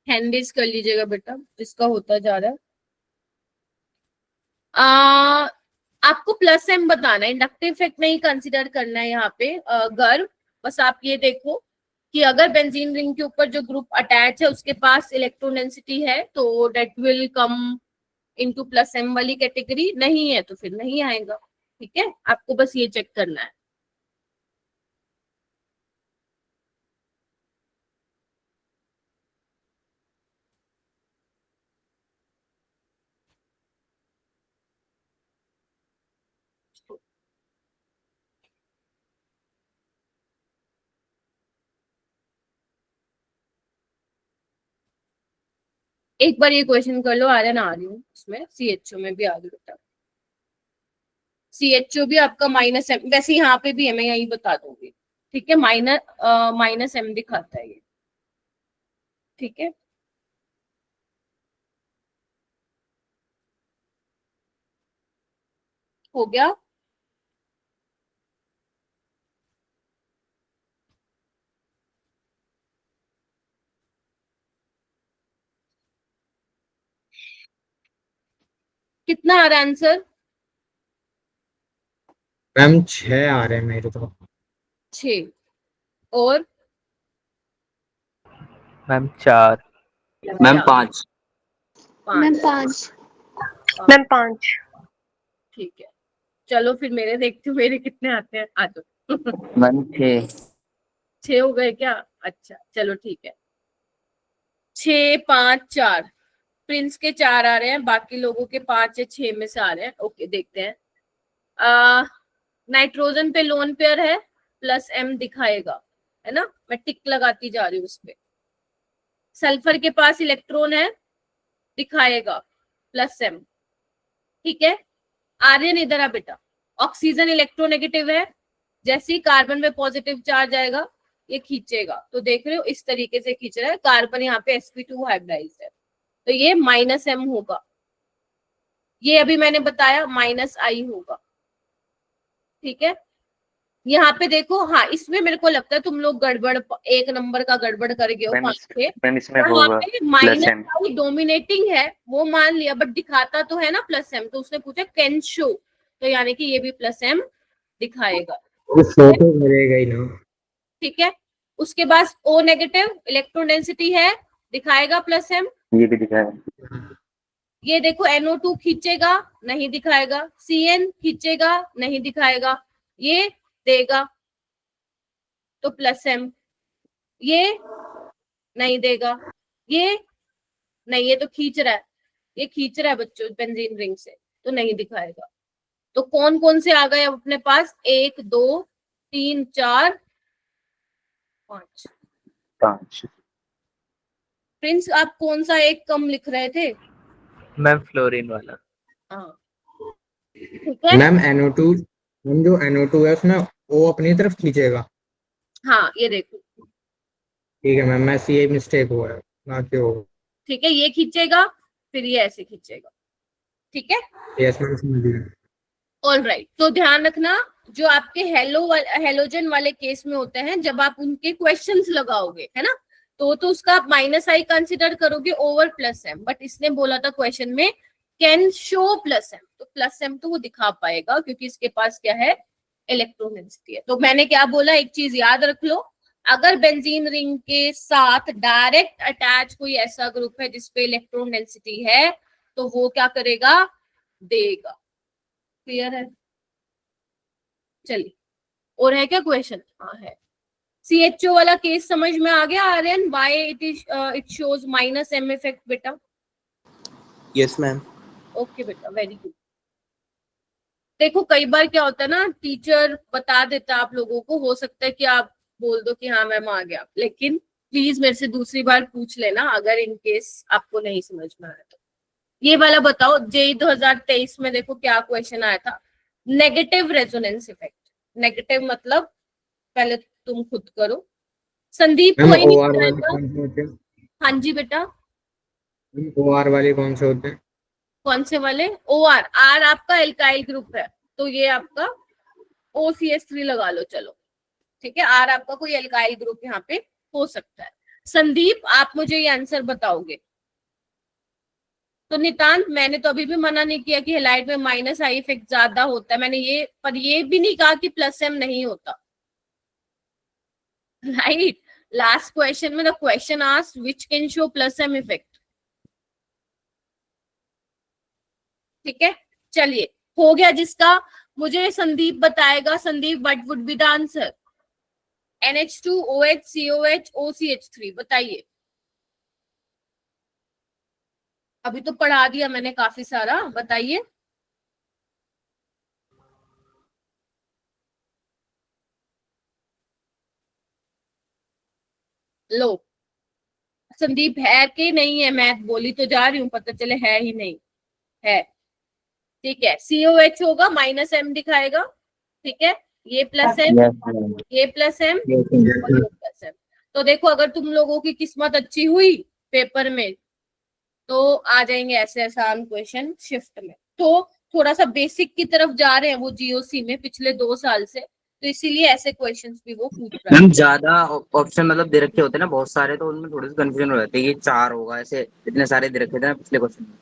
हैंडीज कर लीजिएगा बेटा, जिसका होता जा रहा है। आ, आपको +m बताना है, इंडक्टिव इफेक्ट नहीं कंसिडर करना है यहाँ पे गर्व, बस आप ये देखो कि अगर बेंजीन रिंग के ऊपर जो ग्रुप अटैच है उसके पास इलेक्ट्रॉन डेंसिटी है, तो that will come into +m वाली कैटेगरी, नहीं है तो फिर नहीं आएगा। ठीक है, आपको बस ये चेक करना है। एक बार ये क्वेश्चन कर लो, आर्यन आ रही हूँ उसमें, CHO में भी आ रही बेटा, CHO भी आपका -m, वैसे यहाँ पे भी है, मैं यही बता दूंगी। ठीक है, -m दिखाता है ये। ठीक है, हो गया। कितना आ रहा है आंसर? मैम 6 आ रहे हैं मेरे तो। 6 और मैम 4। मैम चार, 5। मैम 5। 5। मैम 5। ठीक है, चलो फिर मेरे देखती हूँ मेरे कितने आते हैं। आ जाओ। मैम 6। 6 हो गए क्या? अच्छा चलो ठीक है। 6 5 4, प्रिंस के 4 आ रहे हैं, बाकी लोगों के 5 या 6 में से आ रहे हैं। ओके देखते हैं। नाइट्रोजन पे लोन पेयर है, प्लस m दिखाएगा, है ना, मैं टिक लगाती जा रही हूँ उस पे। सल्फर के पास इलेक्ट्रॉन है, दिखाएगा प्लस m। ठीक है, आर्यन इधर आ बेटा। ऑक्सीजन इलेक्ट्रोनेगेटिव है, जैसे ही कार्बन में पॉजिटिव चार्ज आएगा ये खींचेगा, तो देख रहे हो इस तरीके से खींच रहा है। कार्बन यहाँ पे sp2 हाइब्रिडाइज है, तो ये -m होगा। ये अभी मैंने बताया -I होगा। ठीक है, यहाँ पे देखो, हाँ इसमें मेरे को लगता है तुम लोग गड़बड़, 1 नंबर का गड़बड़ कर गए हो मैम 5 से। मैम इसमें वहां होगा पे प्लस m। -I डोमिनेटिंग है वो मान लिया, बट दिखाता तो है ना +m, तो उसने पूछा कैन शो, तो यानी कि ये भी +m दिखाएगा। वो फोटो करेगा ही ना। ठीक है, उसके बाद O नेगेटिव इलेक्ट्रॉन डेंसिटी है, दिखाएगा +m। ये भी दिखाया। ये देखो NO2 खींचेगा, नहीं दिखाएगा। CN खींचेगा, नहीं दिखाएगा। ये देगा तो +m, ये नहीं देगा, ये नहीं, ये तो खींच रहा है, ये खींच रहा है बच्चों बेंजीन रिंग से, तो नहीं दिखाएगा। तो कौन कौन से आ गए अब अपने पास? 1 2 3 4 5। 5। प्रिंस आप कौन सा एक कम लिख रहे थे? मैम फ्लोरीन वाला। हाँ ठीक है, मैम NO2, मैम जो NO2 है उसमें वो अपनी तरफ खींचेगा। हाँ ये देखो, ठीक है मैम, मैं ये मिस्टेक हुआ है बाकी होगा। ठीक है, ये खींचेगा फिर ये ऐसे खींचेगा। ठीक है, यस मैम समझ गया। All right. तो ध्यान रखना, जो आपके हेलोजन वाले केस में होते हैं, जब आप उनके क्वेश्चंस लगाओगे, है ना, तो उसका आप -I कंसिडर करोगे ओवर +m, बट इसने बोला था क्वेश्चन में कैन शो +m, तो +m तो वो दिखा पाएगा क्योंकि इसके पास क्या है, इलेक्ट्रॉन डेंसिटी है। तो मैंने क्या बोला, एक चीज याद रख लो, अगर बेंजीन रिंग के साथ डायरेक्ट अटैच कोई ऐसा ग्रुप है जिसपे इलेक्ट्रॉन डेंसिटी है, तो वो क्या करेगा, देगा। क्लियर है? चलिए, और है क्या क्वेश्चन? हाँ है। CHO वाला केस समझ में आ गया Aryan? Why it shows -m effect बेटा? Yes, ma'am. ओके बेटा, वेरी गुड। देखो कई बार क्या होता है ना, टीचर बता देता है आप लोगों को, हो सकता है कि आप बोल दो कि हाँ मैम आ गया, लेकिन प्लीज मेरे से दूसरी बार पूछ लेना अगर इन केस आपको नहीं समझ में आया तो। ये वाला बताओ, JEE 2023 में देखो क्या क्वेश्चन आया था, नेगेटिव रेजोनेंस इफेक्ट। नेगेटिव मतलब पहले तुम खुद करो, संदीप मैम कोई नहीं OR वाले करेगा। कौन से होते हैं? हाँ जी बेटा, OR वाले कौन से होते हैं? कौन से वाले? OR, R आपका एल्काइल ग्रुप है, तो ये आपका OCH3 लगा लो, चलो ठीक है। R आपका कोई एल्काइल ग्रुप यहाँ पे हो सकता है। संदीप आप मुझे ये आंसर बताओगे। तो नितांत, मैंने तो अभी भी मना नहीं किया कि हेलाइड में -I इफेक्ट ज्यादा होता है, मैंने ये भी नहीं कहा कि +m नहीं होता, राइट। लास्ट क्वेश्चन में the question asked which can show +m effect. ठीक है, चलिए हो गया जिसका, मुझे संदीप बताएगा। Sandeep, what would be the answer? NH2 OH COH OCH3, बताइए। अभी तो पढ़ा दिया मैंने काफी सारा, बताइए। लो, संदीप है कि नहीं है? मैं बोली तो जा रही हूँ, पता चले है ही नहीं है। ठीक है, COH होगा, -m दिखाएगा। ठीक है, ये +m, ये +m और ये +m। तो देखो अगर तुम लोगों की किस्मत अच्छी हुई पेपर में तो आ जाएंगे ऐसे आसान क्वेश्चन शिफ्ट में। तो थोड़ा सा बेसिक की तरफ जा रहे हैं वो GOC में पिछले 2 साल से, तो इसीलिए ऐसे क्वेश्चंस भी वो पूछ रहा है। मैम ज्यादा ऑप्शन मतलब दे रखे होते हैं ना बहुत सारे, तो उनमें थोड़ी सी कंफ्यूजन हो जाती है, ये 4 होगा, ऐसे इतने सारे दे रखे थे ना पिछले क्वेश्चन में।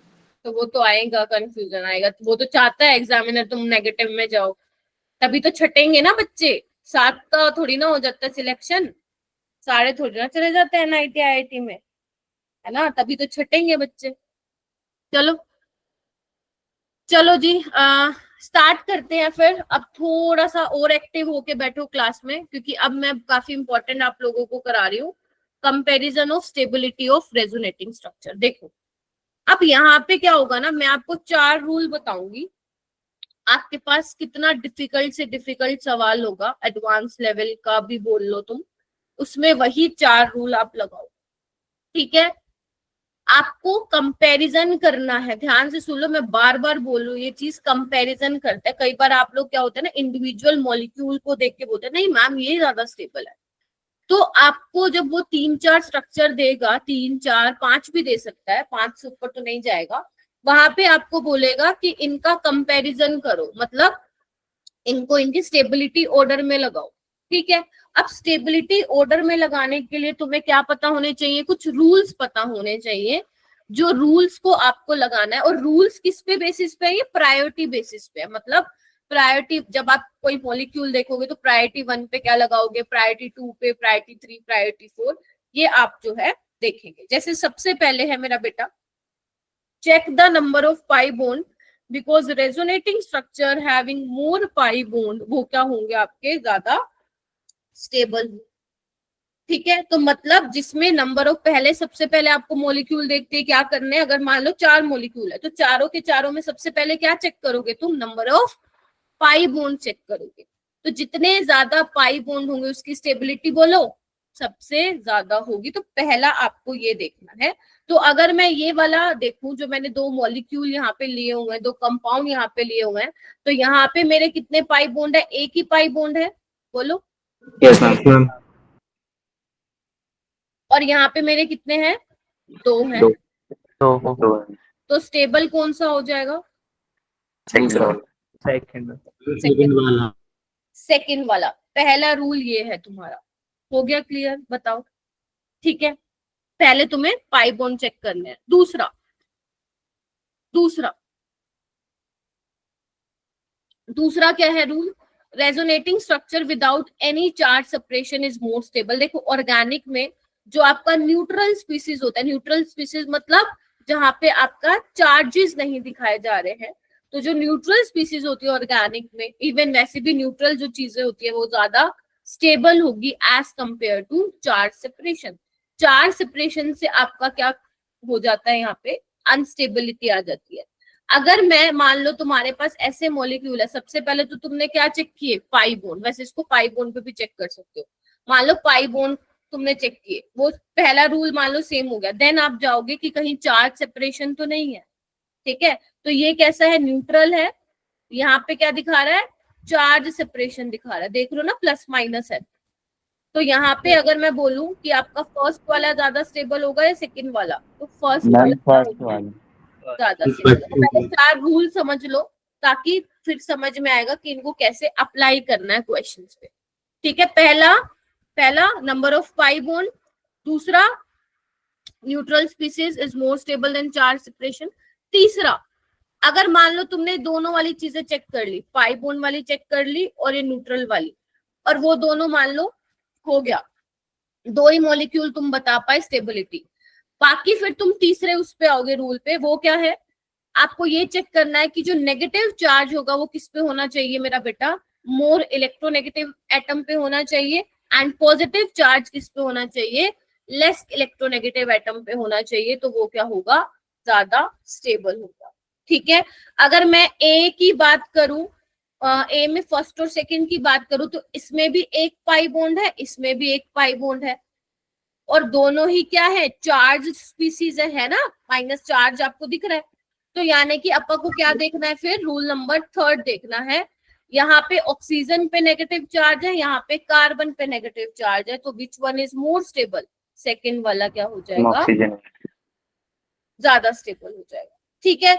तो वो तो आएगा, कंफ्यूजन आएगा। वो तो चाहता है एग्जामिनर तुम नेगेटिव में जाओ, तभी तो छटेंगे ना बच्चे। 7 का थोड़ी ना हो जाता सिलेक्शन, सारे थोड़ी ना चले जाते हैं NIT IIT में, है ना, तभी तो छटेंगे बच्चे। चलो चलो जी, स्टार्ट करते हैं फिर। अब थोड़ा सा और एक्टिव होके बैठो क्लास में, क्योंकि अब मैं काफी इंपॉर्टेंट आप लोगों को करा रही हूँ, comparison of stability of resonating structure. देखो अब यहाँ पे क्या होगा ना, मैं आपको 4 रूल बताऊंगी। आपके पास कितना डिफिकल्ट से डिफिकल्ट सवाल होगा, एडवांस लेवल का भी बोल लो तुम, उसमें वही 4 रूल आप लगाओ, ठीक है। आपको कंपैरिजन करना है, ध्यान से सुन लो, मैं बार बार बोल रही हूँ ये चीज, कंपैरिजन करता है। कई बार आप लोग क्या होता है ना, इंडिविजुअल मॉलिक्यूल को देख के बोलते हैं नहीं मैम ये ज्यादा स्टेबल है, तो आपको जब वो 3-4 स्ट्रक्चर देगा, 3-4-5 भी दे सकता है, 5 से ऊपर तो नहीं जाएगा, वहां पे आपको बोलेगा कि इनका कंपैरिजन करो, मतलब इनको इनकी स्टेबिलिटी ऑर्डर में लगाओ, ठीक है। अब स्टेबिलिटी ऑर्डर में लगाने के लिए तुम्हें क्या पता होने चाहिए, कुछ रूल्स पता होने चाहिए, जो रूल्स को आपको लगाना है। और रूल्स किस पे बेसिस पे है, ये प्रायोरिटी बेसिस पे है। मतलब प्रायोरिटी, जब आप कोई मॉलिक्यूल देखोगे तो प्रायोरिटी 1 पे क्या लगाओगे, प्रायोरिटी 2 पे, प्रायोरिटी 3, प्रायोरिटी 4, ये आप जो है देखेंगे। जैसे सबसे पहले है मेरा बेटा, check the number of pi bond because resonating structure having more pi bond, वो क्या होंगे आपके ज्यादा स्टेबल, ठीक है। तो मतलब जिसमें नंबर ऑफ, पहले सबसे पहले आपको मॉलिक्यूल देखते हैं क्या करने, अगर मान लो 4 मॉलिक्यूल है तो चारों के चारों में सबसे पहले क्या चेक करोगे तुम, number of pi bond check करोगे। तो जितने ज्यादा पाई बॉन्ड होंगे उसकी स्टेबिलिटी बोलो सबसे ज्यादा होगी, तो पहला आपको ये देखना है। तो अगर मैं ये वाला देखूं, जो मैंने 2 मॉलिक्यूल यहाँ पे लिए हुए हैं, 2 कंपाउंड यहाँ पे लिए हुए हैं, तो यहाँ पे मेरे कितने पाई बॉन्ड है, एक ही पाई बॉन्ड है, बोलो। Yes, ma'am. और यहाँ पे मेरे कितने हैं, 2 हैं। तो तो स्टेबल कौन सा हो जाएगा, सेकंड सेकंड वाला। पहला रूल ये है तुम्हारा, हो गया क्लियर, बताओ, ठीक है। पहले तुम्हें पाई बॉन्ड चेक करने हैं। दूसरा क्या है rule, resonating structure without any charge separation is more stable. देखो ऑर्गेनिक में जो आपका न्यूट्रल स्पीसीज होता है, न्यूट्रल स्पीसीज मतलब जहां पे आपका चार्जेस नहीं दिखाए जा रहे हैं, तो जो न्यूट्रल स्पीसीज होती है ऑर्गेनिक में, इवन वैसे भी न्यूट्रल जो चीजें होती है वो ज्यादा स्टेबल होगी as compare to charge separation. Charge separation से आपका क्या हो जाता है, यहाँ पे अनस्टेबिलिटी आ जाती है। अगर मैं मान लो तुम्हारे पास ऐसे मॉलिक्यूल है, सबसे पहले तो तुमने क्या चेक किए, पाई बॉन्ड, वैसे इसको पाई बॉन्ड पे भी चेक कर सकते हो। मान लो पाई बॉन्ड तुमने चेक किए, वो पहला रूल मान लो सेम हो गया, देन आप जाओगे कि कहीं चार्ज सेपरेशन तो नहीं है, ठीक है। तो ये कैसा है, न्यूट्रल है, यहाँ पे क्या दिखा रहा है, चार्ज सेपरेशन दिखा रहा है, देख लो ना प्लस माइनस है। तो यहाँ पे अगर मैं बोलूं कि आपका फर्स्ट वाला ज्यादा स्टेबल होगा या सेकंड वाला, तो फर्स्ट वाला ज्यादा स्टेबल। पहले 4 रूल समझ लो, ताकि फिर समझ में आएगा कि इनको कैसे अप्लाई करना है क्वेश्चंस पे, ठीक है। पहला नंबर ऑफ पाई बॉन्ड, दूसरा neutral species is more stable then charge separation. तीसरा, अगर मान लो तुमने दोनों वाली चीजें चेक कर ली, पाई बॉन्ड वाली चेक कर ली और ये न्यूट्रल वाली, और वो दोनों मान लो हो गया, 2 ही मॉलिक्यूल तुम बता पाए स्टेबिलिटी, बाकी फिर तुम तीसरे उस पे आओगे रूल पे, वो क्या है, आपको ये चेक करना है कि जो नेगेटिव चार्ज होगा वो किस पे होना चाहिए मेरा बेटा, मोर इलेक्ट्रोनेगेटिव एटम पे होना चाहिए, एंड पॉजिटिव चार्ज किस पे होना चाहिए, लेस इलेक्ट्रोनेगेटिव एटम पे होना चाहिए, तो वो क्या होगा, ज्यादा स्टेबल होगा, ठीक है। अगर मैं ए की बात करूं, ए में फर्स्ट और सेकंड की बात करूं, तो इसमें भी एक पाई बॉन्ड है, इसमें भी एक पाई बॉन्ड है, और दोनों ही क्या है, चार्ज स्पीसीज है ना, माइनस चार्ज आपको दिख रहा है। तो यानी कि अपन को क्या देखना है, फिर रूल नंबर 3 देखना है। यहाँ पे ऑक्सीजन पे नेगेटिव चार्ज है, यहाँ पे कार्बन पे नेगेटिव चार्ज है, तो which one is more stable, second वाला क्या हो जाएगा, ज्यादा स्टेबल हो जाएगा, ठीक है।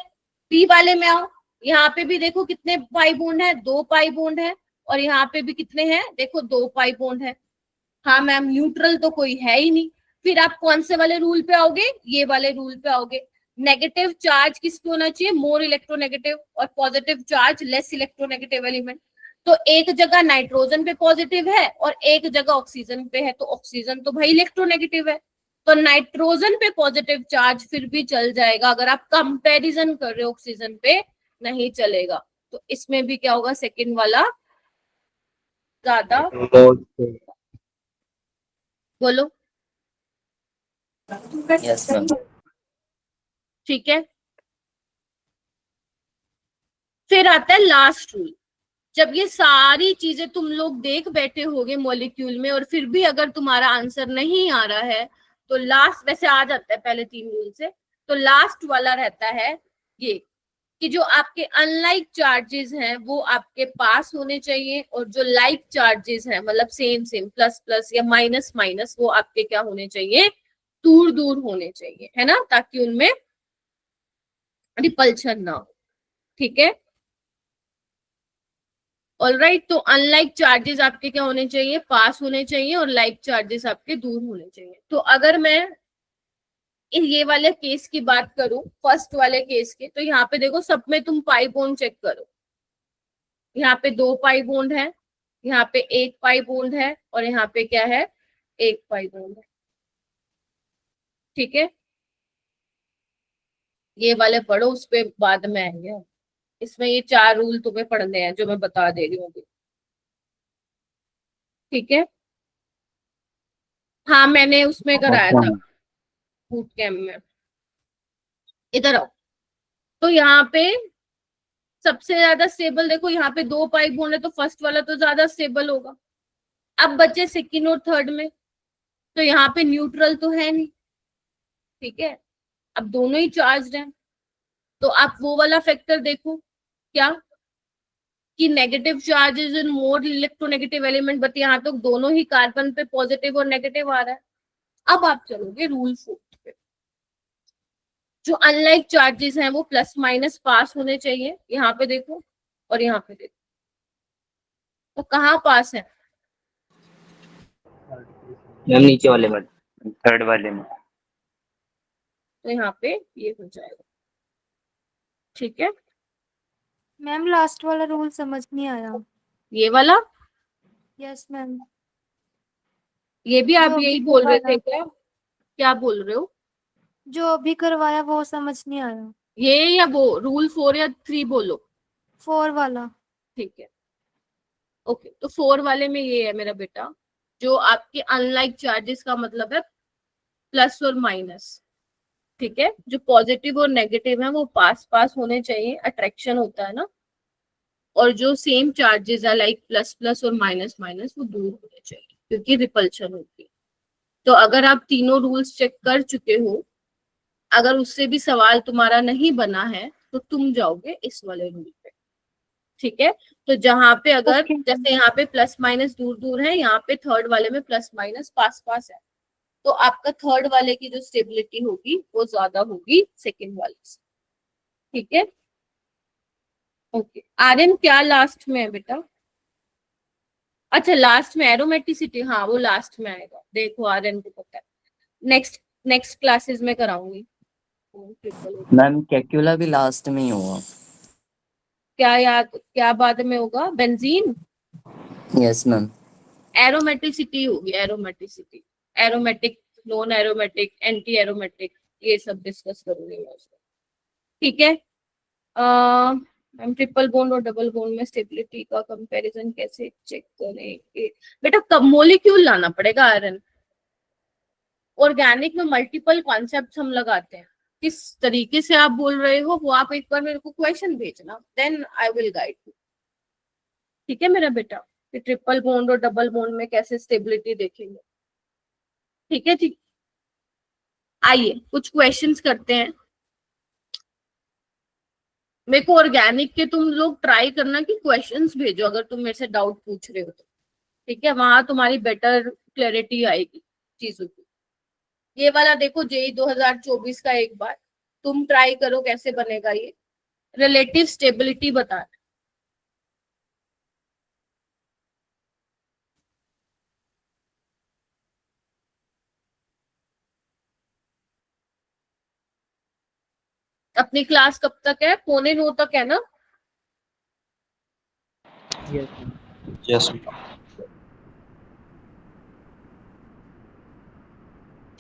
पी वाले में आओ, यहाँ पे भी देखो कितने पाई बॉन्ड है, 2 पाई बॉन्ड है, और यहाँ पे भी कितने हैं, देखो 2 पाई बॉन्ड है। हाँ मैम न्यूट्रल तो कोई है ही नहीं, फिर आप कौन से वाले रूल पे आओगे, ये वाले रूल पे आओगे। नेगेटिव चार्ज किस पे होना चाहिए, मोर इलेक्ट्रोनेगेटिव, और positive charge less electronegative element. तो एक जगह नाइट्रोजन पे पॉजिटिव है और एक जगह ऑक्सीजन पे है, तो ऑक्सीजन तो भाई इलेक्ट्रोनेगेटिव है, तो नाइट्रोजन पे पॉजिटिव चार्ज फिर भी चल जाएगा, अगर आप कंपैरिजन कर रहे हो ऑक्सीजन पे नहीं चलेगा। तो इसमें भी क्या होगा, सेकंड वाला ज्यादा, बोलो। Yes ma'am. ठीक है, फिर आता है लास्ट रूल। जब ये सारी चीजें तुम लोग देख बैठे होगे मॉलिक्यूल में और फिर भी अगर तुम्हारा आंसर नहीं आ रहा है, तो लास्ट, वैसे आ जाता है पहले 3 रूल से, तो लास्ट वाला रहता है ये कि जो आपके अनलाइक चार्जेस हैं वो आपके पास होने चाहिए, और जो लाइक चार्जेस हैं मतलब सेम सेम प्लस प्लस या माइनस माइनस, वो आपके क्या होने चाहिए, दूर दूर होने चाहिए, है ना, ताकि उनमें रिपल्शन ना हो। ठीक है, ऑलराइट। तो अनलाइक चार्जेस आपके क्या होने चाहिए, पास होने चाहिए, और लाइक चार्जेस आपके दूर होने चाहिए। तो अगर मैं ये वाले केस की बात करूं, फर्स्ट वाले केस के, तो यहाँ पे देखो सब में तुम पाई बॉन्ड चेक करो, यहाँ पे 2 पाई बॉन्ड है, यहाँ पे 1 पाई बॉन्ड है, और यहाँ पे क्या है, 1 पाई बॉन्ड है। ठीक है, ये वाले पढ़ो, उस पे बाद में आएंगे। इसमें ये 4 रूल तुम्हें पढ़ने हैं जो मैं बता दे रही हूँ अभी। ठीक है, हाँ मैंने उसमें कराया अच्छा था बूट कैम्प में। इधर आओ, तो यहाँ पे सबसे ज्यादा स्टेबल देखो, यहाँ पे 2 पाई बॉन्ड है, तो फर्स्ट वाला तो ज्यादा स्टेबल होगा। अब बचे सेकंड और थर्ड में, तो यहाँ पे न्यूट्रल तो है नहीं, ठीक है, अब दोनों ही चार्ज हैं, तो आप वो वाला फैक्टर देखो क्या, कि negative charges in more electronegative element, but यहाँ तक दोनों ही कार्बन पे पॉजिटिव और नेगेटिव आ रहा है। अब आप चलोगे रूल 4 पे, जो अनलाइक चार्जेस हैं वो प्लस माइनस पास होने चाहिए, यहाँ पे देखो और यहाँ पे देखो, तो कहाँ पास है, मैम नीचे वाले में, थर्ड वाले में। तो यहाँ पे ये हो जाएगा। ठीक है, मैम लास्ट वाला रूल समझ नहीं आया। ये वाला, यस मैम। ये भी आप जो यही अभी बोल रहे करवाया थे क्या, क्या बोल रहे हो, जो अभी करवाया वो समझ नहीं आया। ये या वो, रूल 4 या 3 बोलो। 4 वाला। ठीक है, ओके, तो 4 वाले में ये है मेरा बेटा, जो आपके अनलाइक चार्जेस का मतलब है प्लस और माइनस। ठीक है, जो पॉजिटिव और नेगेटिव है वो पास पास होने चाहिए, अट्रैक्शन होता है ना, और जो सेम चार्जेस है लाइक प्लस प्लस और माइनस माइनस, वो दूर होने चाहिए क्योंकि रिपल्शन होती है। तो अगर आप तीनों रूल्स चेक कर चुके हो, अगर उससे भी सवाल तुम्हारा नहीं बना है, तो तुम जाओगे इस वाले रूल पे। ठीक है, तो जहां पे अगर Okay. जैसे यहाँ पे प्लस माइनस दूर दूर है, यहाँ पे थर्ड वाले में प्लस माइनस पास पास है, तो आपका थर्ड वाले की जो स्टेबिलिटी होगी वो ज्यादा होगी सेकेंड वाले से। ठीक है, ओके। आर्यन क्या लास्ट में है बेटा, अच्छा लास्ट में एरोमेटिसिटी, हाँ वो लास्ट में आएगा, देखो आर्यन को पता है, नेक्स्ट नेक्स्ट क्लासेस में कराऊंगी। मैम कैक्यूला भी लास्ट में ही होगा। क्या याद, क्या बाद में होगा, बेंजीन, यस मैम। एरोमेटिसिटी होगी, aromaticity, aromatic, non aromatic, anti aromatic, ये सब डिस्कस करूंगी मैं उसको। ठीक है, हम ट्रिपल बॉन्ड और डबल बॉन्ड में स्टेबिलिटी का कंपैरिजन कैसे चेक करेंगे बेटा, कब मॉलिक्यूल लाना पड़ेगा आयरन। ऑर्गेनिक में मल्टीपल कॉन्सेप्ट हम लगाते हैं, किस तरीके से आप बोल रहे हो वो आप एक बार मेरे को क्वेश्चन भेजना, then I will guide you. ठीक है मेरा बेटा, कि ट्रिपल बॉन्ड और डबल बॉन्ड में कैसे स्टेबिलिटी देखेंगे। ठीक है, ठीक, आइए कुछ क्वेश्चंस करते हैं। मेरे को ऑर्गेनिक के तुम लोग ट्राई करना कि क्वेश्चंस भेजो अगर तुम मेरे से डाउट पूछ रहे हो तो, ठीक है, वहां तुम्हारी बेटर क्लैरिटी आएगी चीजों की। ये वाला देखो जेई 2024 का, एक बार तुम ट्राई करो कैसे बनेगा ये, रिलेटिव स्टेबिलिटी बता। अपनी क्लास कब तक है? 8:45 तक है ना? Yes ma'am. Yes.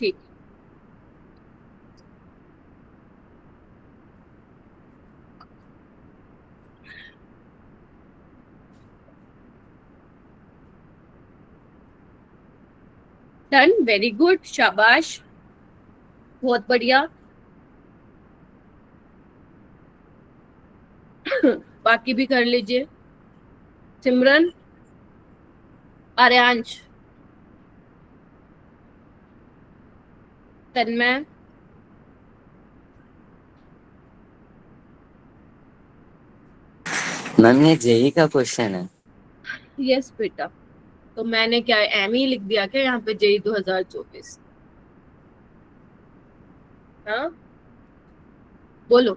ठीक। डन, वेरी गुड, शाबाश, बहुत बढ़िया। बाकी भी कर लीजिए। सिमरन, आर्यांश, तन्मय, मैम ये जेई का क्वेश्चन है। यस बेटा। तो मैंने क्या एम ही लिख दिया क्या यहाँ पे? जेई 2024। हाँ, बोलो।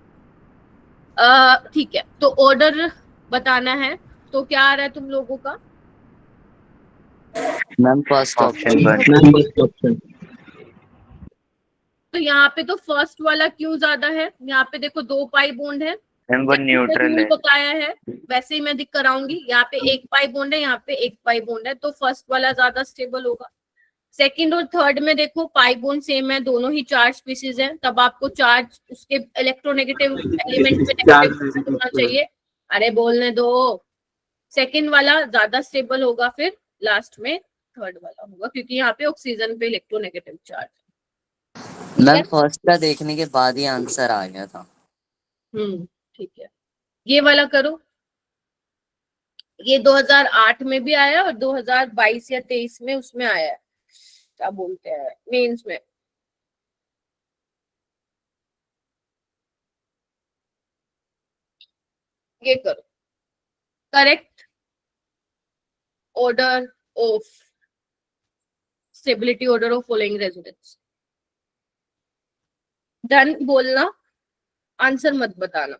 ठीक है, तो ऑर्डर बताना है। तो क्या आ रहा है तुम लोगों का? Ma'am first option one. Ma'am first option. तो यहाँ पे तो फर्स्ट वाला क्यों ज्यादा है? यहाँ पे देखो 2 पाई बॉन्ड है, मैम वो न्यूट्रल रूल है। बताया है वैसे ही मैं दिख कराऊंगी। यहाँ पे 1 पाई बॉन्ड है, यहाँ पे 1 पाई बॉन्ड है, तो फर्स्ट वाला ज्यादा स्टेबल होगा। सेकंड और थर्ड में देखो पाई बॉन्ड सेम है, दोनों ही चार्ज स्पीसीज हैं, तब आपको चार्ज उसके इलेक्ट्रोनेगेटिव एलिमेंट पे नेगेटिव होना चाहिए। अरे बोलने दो। सेकंड वाला ज्यादा स्टेबल होगा, फिर लास्ट में थर्ड वाला होगा, क्योंकि यहाँ पे ऑक्सीजन पे इलेक्ट्रोनेगेटिव चार्ज। मैम फर्स्ट का देखने के बाद ही आंसर आ गया था। ठीक है, ये वाला करो। ये 2008 में भी आया और 2022 या 23 में उसमें आया है, क्या बोलते हैं, मेंस में। ये करो, correct order of stability, order of following resonance. Done बोलना, आंसर मत बताना।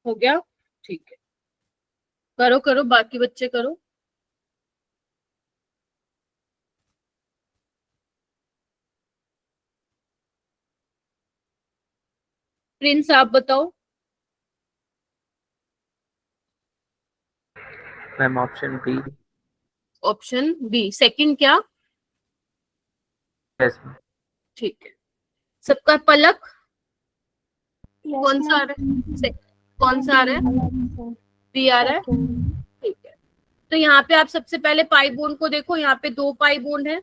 हो गया? ठीक है, करो करो, बाकी बच्चे करो। प्रिंस आप बताओ। Ma'am option B. Option B, second क्या? Yes ma'am. ठीक है, सबका पलक Yes, कौन सा आ ma'am. रहा है? कौन सा आ रहा है? बी आ रहा है। Second. ठीक है, तो यहाँ पे आप सबसे पहले पाई बॉन्ड को देखो। यहाँ पे 2 पाई बॉन्ड है,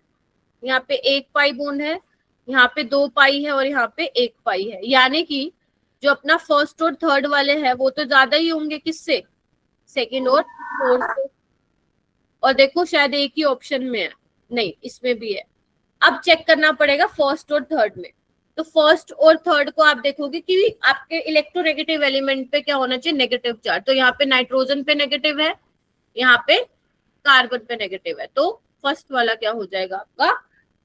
यहाँ पे 1 पाई बॉन्ड है, यहाँ पे 2 पाई है और यहाँ पे 1 पाई है। यानी कि जो अपना फर्स्ट और थर्ड वाले हैं वो तो ज्यादा ही होंगे किससे? सेकंड और फोर्थ से। और देखो शायद एक ही ऑप्शन में है, नहीं इसमें भी है। अब चेक करना पड़ेगा फर्स्ट और थर्ड में। तो फर्स्ट और थर्ड को आप देखोगे कि आपके इलेक्ट्रोनेगेटिव एलिमेंट पे क्या होना चाहिए? Negative charge. तो यहाँ पे नाइट्रोजन पे नेगेटिव है, यहाँ पे कार्बन पे नेगेटिव है, तो फर्स्ट वाला क्या हो जाएगा आपका?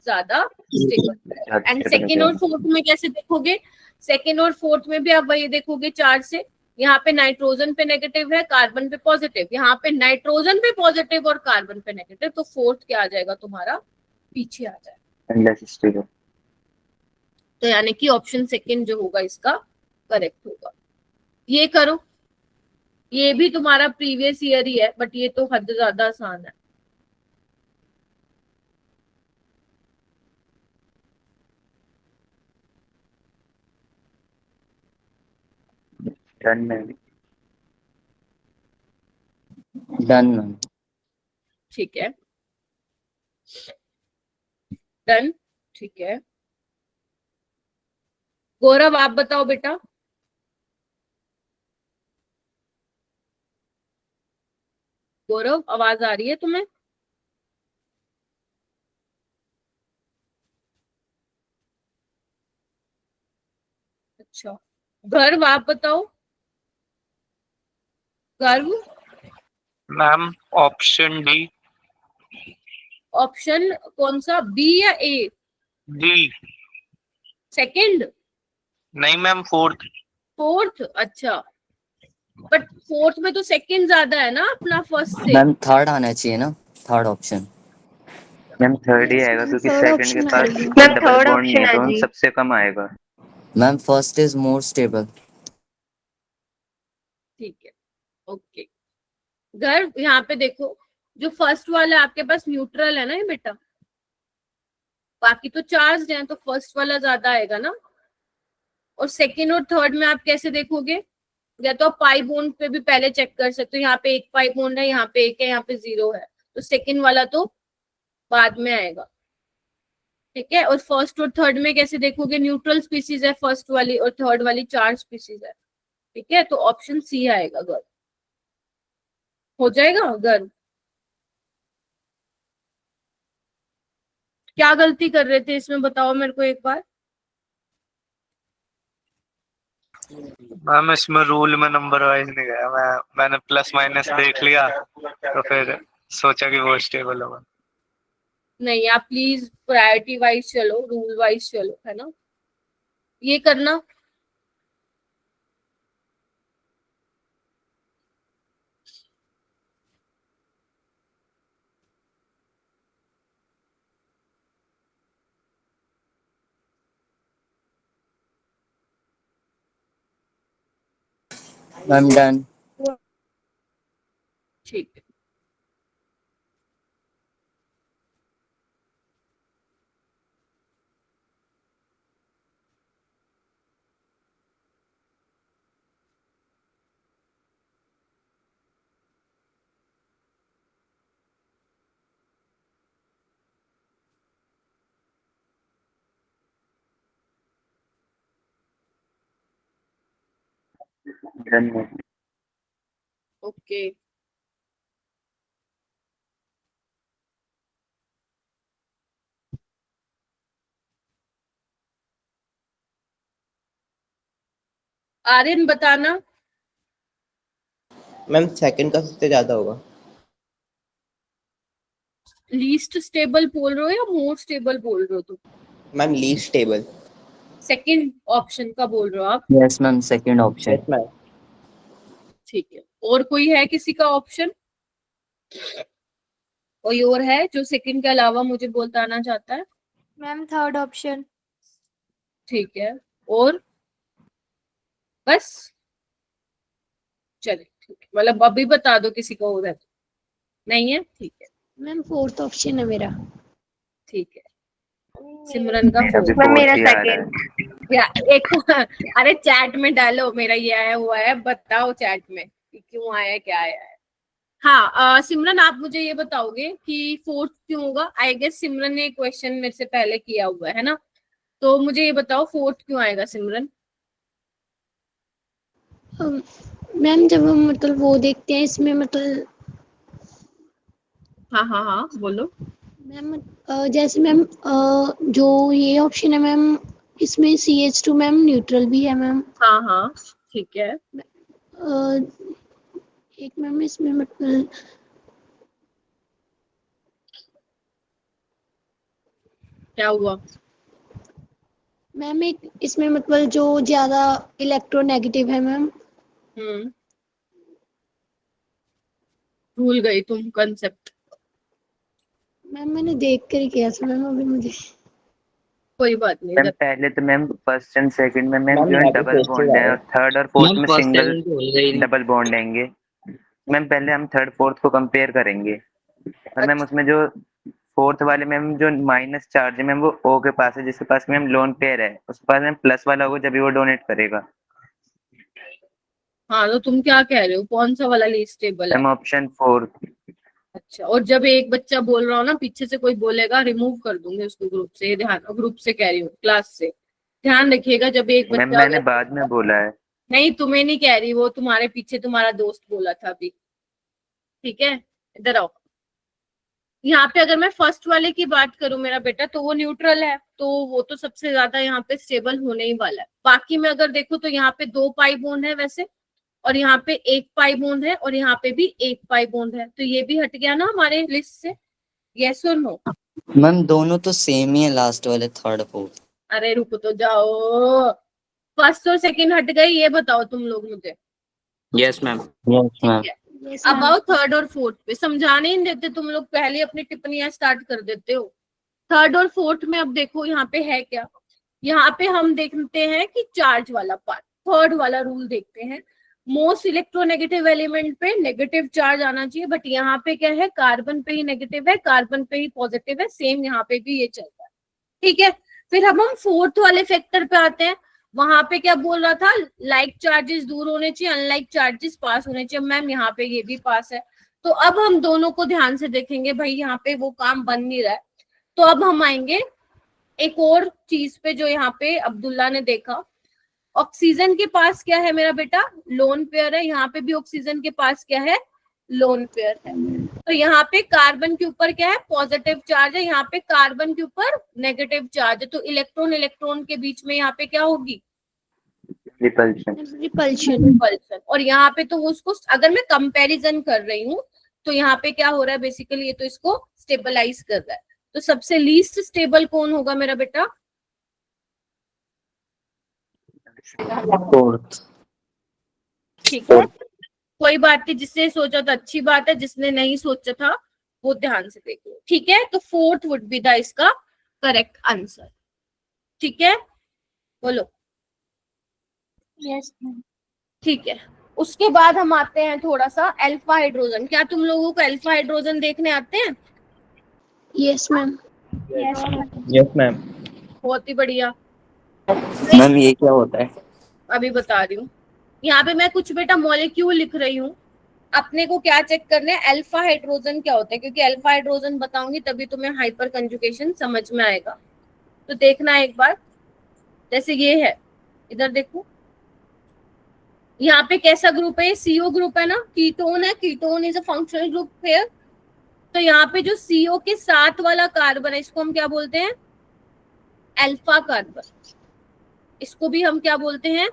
ज्यादा स्टेबल। एंड सेकेंड और फोर्थ में कैसे देखोगे? सेकेंड और फोर्थ में भी आप वही देखोगे चार्ज से। यहाँ पे नाइट्रोजन पे नेगेटिव है, कार्बन पे पॉजिटिव, यहाँ पे नाइट्रोजन पे पॉजिटिव और कार्बन पे नेगेटिव, तो फोर्थ क्या आ जाएगा तुम्हारा? पीछे आ जाएगा। तो यानी कि ऑप्शन सेकंड जो होगा इसका करेक्ट होगा। ये करो, ये भी तुम्हारा प्रीवियस ईयर ही है, बट ये तो हद ज्यादा आसान है। Done ma'am. Done ma'am. ठीक है, डन, ठीक है। गौरव आप बताओ बेटा। गौरव आवाज आ रही है तुम्हें? अच्छा, गर्व आप बताओ। गर्व मैम ऑप्शन डी। ऑप्शन कौन सा, बी या ए? डी। सेकंड? नहीं मैम, फोर्थ। फोर्थ? अच्छा, बट फोर्थ में तो सेकंड ज्यादा है ना अपना फर्स्ट से। मैम थर्ड आना चाहिए ना, थर्ड ऑप्शन। मैम थर्ड ही Yes, आएगा मैम, क्योंकि third सेकंड के option पास आएगी। मैम डबल थर्ड बॉन्ड नहीं ऑप्शन है है तो जी। सबसे कम आएगा। Ma'am first is more stable. ठीक है, ओके। गर्व यहाँ पे देखो, जो फर्स्ट वाला आपके पास न्यूट्रल है ना ये बेटा, बाकी तो चार्ज है, तो फर्स्ट वाला ज्यादा आएगा ना। और सेकंड और थर्ड में आप कैसे देखोगे? या तो आप पाई बॉन्ड पे भी पहले चेक कर सकते हो, यहाँ पे एक पाई बॉन्ड है, यहाँ पे एक है, यहाँ पे 0 है, तो सेकंड वाला तो बाद में आएगा। ठीक है, और फर्स्ट और थर्ड में कैसे देखोगे? न्यूट्रल स्पीसीज है फर्स्ट वाली और थर्ड वाली चार्ज स्पीसीज है। ठीक है, तो ऑप्शन सी आएगा गर्व। हो जाएगा गर्व? क्या गलती कर रहे थे इसमें बताओ मेरे को एक बार। मैम इसमें रूल में नंबर वाइज नहीं गया, मैंने प्लस माइनस देख लिया तो फिर सोचा कि वो स्टेबल होगा। नहीं, आप प्लीज प्रायोरिटी वाइज चलो, रूल वाइज चलो, है ना, ये करना। Ma'am done. ठीक है, डन। ओके। आर्यन बताना। मैम सेकंड का सबसे ज्यादा होगा। लीस्ट स्टेबल बोल रहे हो या मोर स्टेबल बोल रहे हो तुम? Ma'am least stable. Second option का बोल रहे हो आप? Yes ma'am, second option. Yes ma'am. ठीक है, और कोई है किसी का ऑप्शन? कोई और है जो सेकंड के अलावा मुझे बताना चाहता है? Ma'am third option. ठीक है, और बस? चलिए ठीक है, मतलब अभी बता दो किसी को और है तो। नहीं है? ठीक है, मैम फोर्थ ऑप्शन है मेरा। ठीक है। सिमरन का मेरा भी फोर्थ। मैम मेरा फोर्थ ही आ रहा है। सेकंड। या एक अरे चैट में डालो मेरा ये आया हुआ है, बताओ चैट में कि क्यों आया है, क्या आया है। हाँ, सिमरन आप मुझे ये बताओगे कि फोर्थ क्यों होगा? आई गेस सिमरन ने क्वेश्चन मेरे से पहले किया हुआ है ना, तो मुझे ये बताओ फोर्थ क्यों आएगा सिमरन? मैम जब हम मतलब वो देखते हैं इसमें मतलब हाँ हाँ हाँ बोलो। मैम जैसे मैम जो ये ऑप्शन है मैम, इसमें CH2 मैम न्यूट्रल भी है मैम। हाँ हाँ ठीक है। एक मैम इसमें मतलब क्या हुआ? मैम एक इसमें मतलब जो ज्यादा इलेक्ट्रोनेगेटिव है मैम। भूल गई तुम कंसेप्ट। मैम मैंने देख कर ही किया था मैम, अभी मुझे कोई बात नहीं। मैम पहले तो मैम फर्स्ट एंड सेकंड में मैम मैम जो है मैं भी डबल सोच ही बॉन्ड रहा है, हूँ। और थर्ड और फोर्थ मैम में फर्स्ट सिंगल सेकंड तो हो ही नहीं। डबल बॉन्ड लेंगे। मैम पहले हम थर्ड फोर्थ को कंपेयर करेंगे, और मैम उसमें जो फोर्थ वाले मैम जो माइनस चार्ज है मैम वो ओ के पास है, जिसके पास मैम लोन पेयर है, उसके पास मैम प्लस वाला होगा जब भी वो डोनेट करेगा। हाँ, तो तुम क्या कह रहे हो, कौन सा वाला लीस्ट स्टेबल है? Ma'am option fourth. अच्छा, और जब एक बच्चा बोल रहा हो ना, पीछे से कोई बोलेगा, रिमूव कर दूंगी उसको ग्रुप से, ये ध्यान, ग्रुप से कह रही हूँ, क्लास से। ध्यान रखिएगा जब एक मैम बच्चा मैंने अगर, बाद में बोला है। नहीं तुम्हें नहीं कह रही, वो तुम्हारे पीछे तुम्हारा दोस्त बोला था अभी, ठीक है। इधर आओ, यहाँ पे अगर मैं फर्स्ट वाले की बात करूं मेरा बेटा, तो वो न्यूट्रल है, तो वो तो सबसे ज्यादा यहाँ पे स्टेबल होने ही वाला है। बाकी में अगर देखो तो यहाँ पे 2 पाई बॉन्ड है वैसे, और यहाँ पे 1 पाई बॉन्ड है, और यहाँ पे भी 1 पाई बॉन्ड है, तो ये भी हट गया ना हमारे लिस्ट से, यस और नो? मैम दोनों तो सेम ही है, लास्ट वाले थर्ड फोर्थ। अरे रुक तो जाओ, फर्स्ट और सेकंड हट गए, ये बताओ तुम लोग मुझे। Yes ma'am. Yes ma'am. ठीक है, अब आओ थर्ड और फोर्थ पे। समझाने ही नहीं देते तुम लोग, पहले अपनी टिप्पणियां स्टार्ट कर देते हो। थर्ड और फोर्थ में अब देखो यहाँ पे है क्या, यहाँ पे हम देखते हैं कि चार्ज वाला पार्ट, थर्ड वाला रूल देखते हैं। मोस्ट इलेक्ट्रोनेगेटिव एलिमेंट पे नेगेटिव चार्ज आना चाहिए, बट यहाँ पे क्या है, कार्बन पे ही नेगेटिव है, कार्बन पे ही पॉजिटिव है, सेम यहाँ पे भी ये चल रहा है, ठीक है। फिर अब हम फोर्थ वाले फैक्टर पे आते हैं। वहां पे क्या बोल रहा था, लाइक चार्जेस दूर होने चाहिए, अनलाइक चार्जेस पास होने चाहिए। मैम यहाँ पे ये भी पास है, तो अब हम दोनों को ध्यान से देखेंगे, भाई यहाँ पे वो काम बन नहीं रहा है। तो अब हम आएंगे एक और चीज पे जो यहाँ पे अब्दुल्ला ने देखा। ऑक्सीजन के पास क्या है मेरा बेटा, लोन पेयर है, यहाँ पे भी ऑक्सीजन के पास क्या है, लोन पेयर है। तो यहाँ पे कार्बन के ऊपर क्या है, पॉजिटिव चार्ज है, यहाँ पे कार्बन के ऊपर नेगेटिव चार्ज है, तो इलेक्ट्रॉन इलेक्ट्रॉन के बीच में यहाँ पे क्या होगी, रिपल्शन। रिपल्शन। और यहाँ पे तो वो उसको, अगर मैं कंपैरिजन कर रही हूँ तो यहाँ पे क्या हो रहा है, बेसिकली ये तो इसको स्टेबलाइज कर रहा है। तो सबसे लीस्ट स्टेबल कौन होगा मेरा बेटा, फोर्थ। ठीक है। कोई बात नहीं, जिसने सोचा था अच्छी बात है, जिसने नहीं सोचा था वो ध्यान से देख लो, ठीक है। तो फोर्थ वुड बी द इसका करेक्ट आंसर, ठीक है, बोलो। Yes ma'am. ठीक है, उसके बाद हम आते हैं थोड़ा सा अल्फा हाइड्रोजन। क्या तुम लोगों को अल्फा हाइड्रोजन देखने आते हैं? Yes ma'am. Yes ma'am. बहुत ही बढ़िया, मैम ये क्या होता है? अभी बता रही हूँ। यहाँ पे मैं कुछ बेटा मॉलिक्यूल लिख रही हूँ, अपने को क्या चेक करना है, अल्फा हाइड्रोजन क्या होता है, क्योंकि अल्फा हाइड्रोजन बताऊंगी तभी तुम्हें हाइपर कंजुगेशन समझ में आएगा। तो देखना एक बार, जैसे ये है, इधर देखो, यहाँ पे कैसा ग्रुप है, सीओ ग्रुप है ना, कीटोन है, ketone is a functional group pair. तो यहाँ पे जो सीओ के साथ वाला कार्बन है, इसको हम क्या बोलते हैं, अल्फा कार्बन। इसको भी हम क्या बोलते हैं,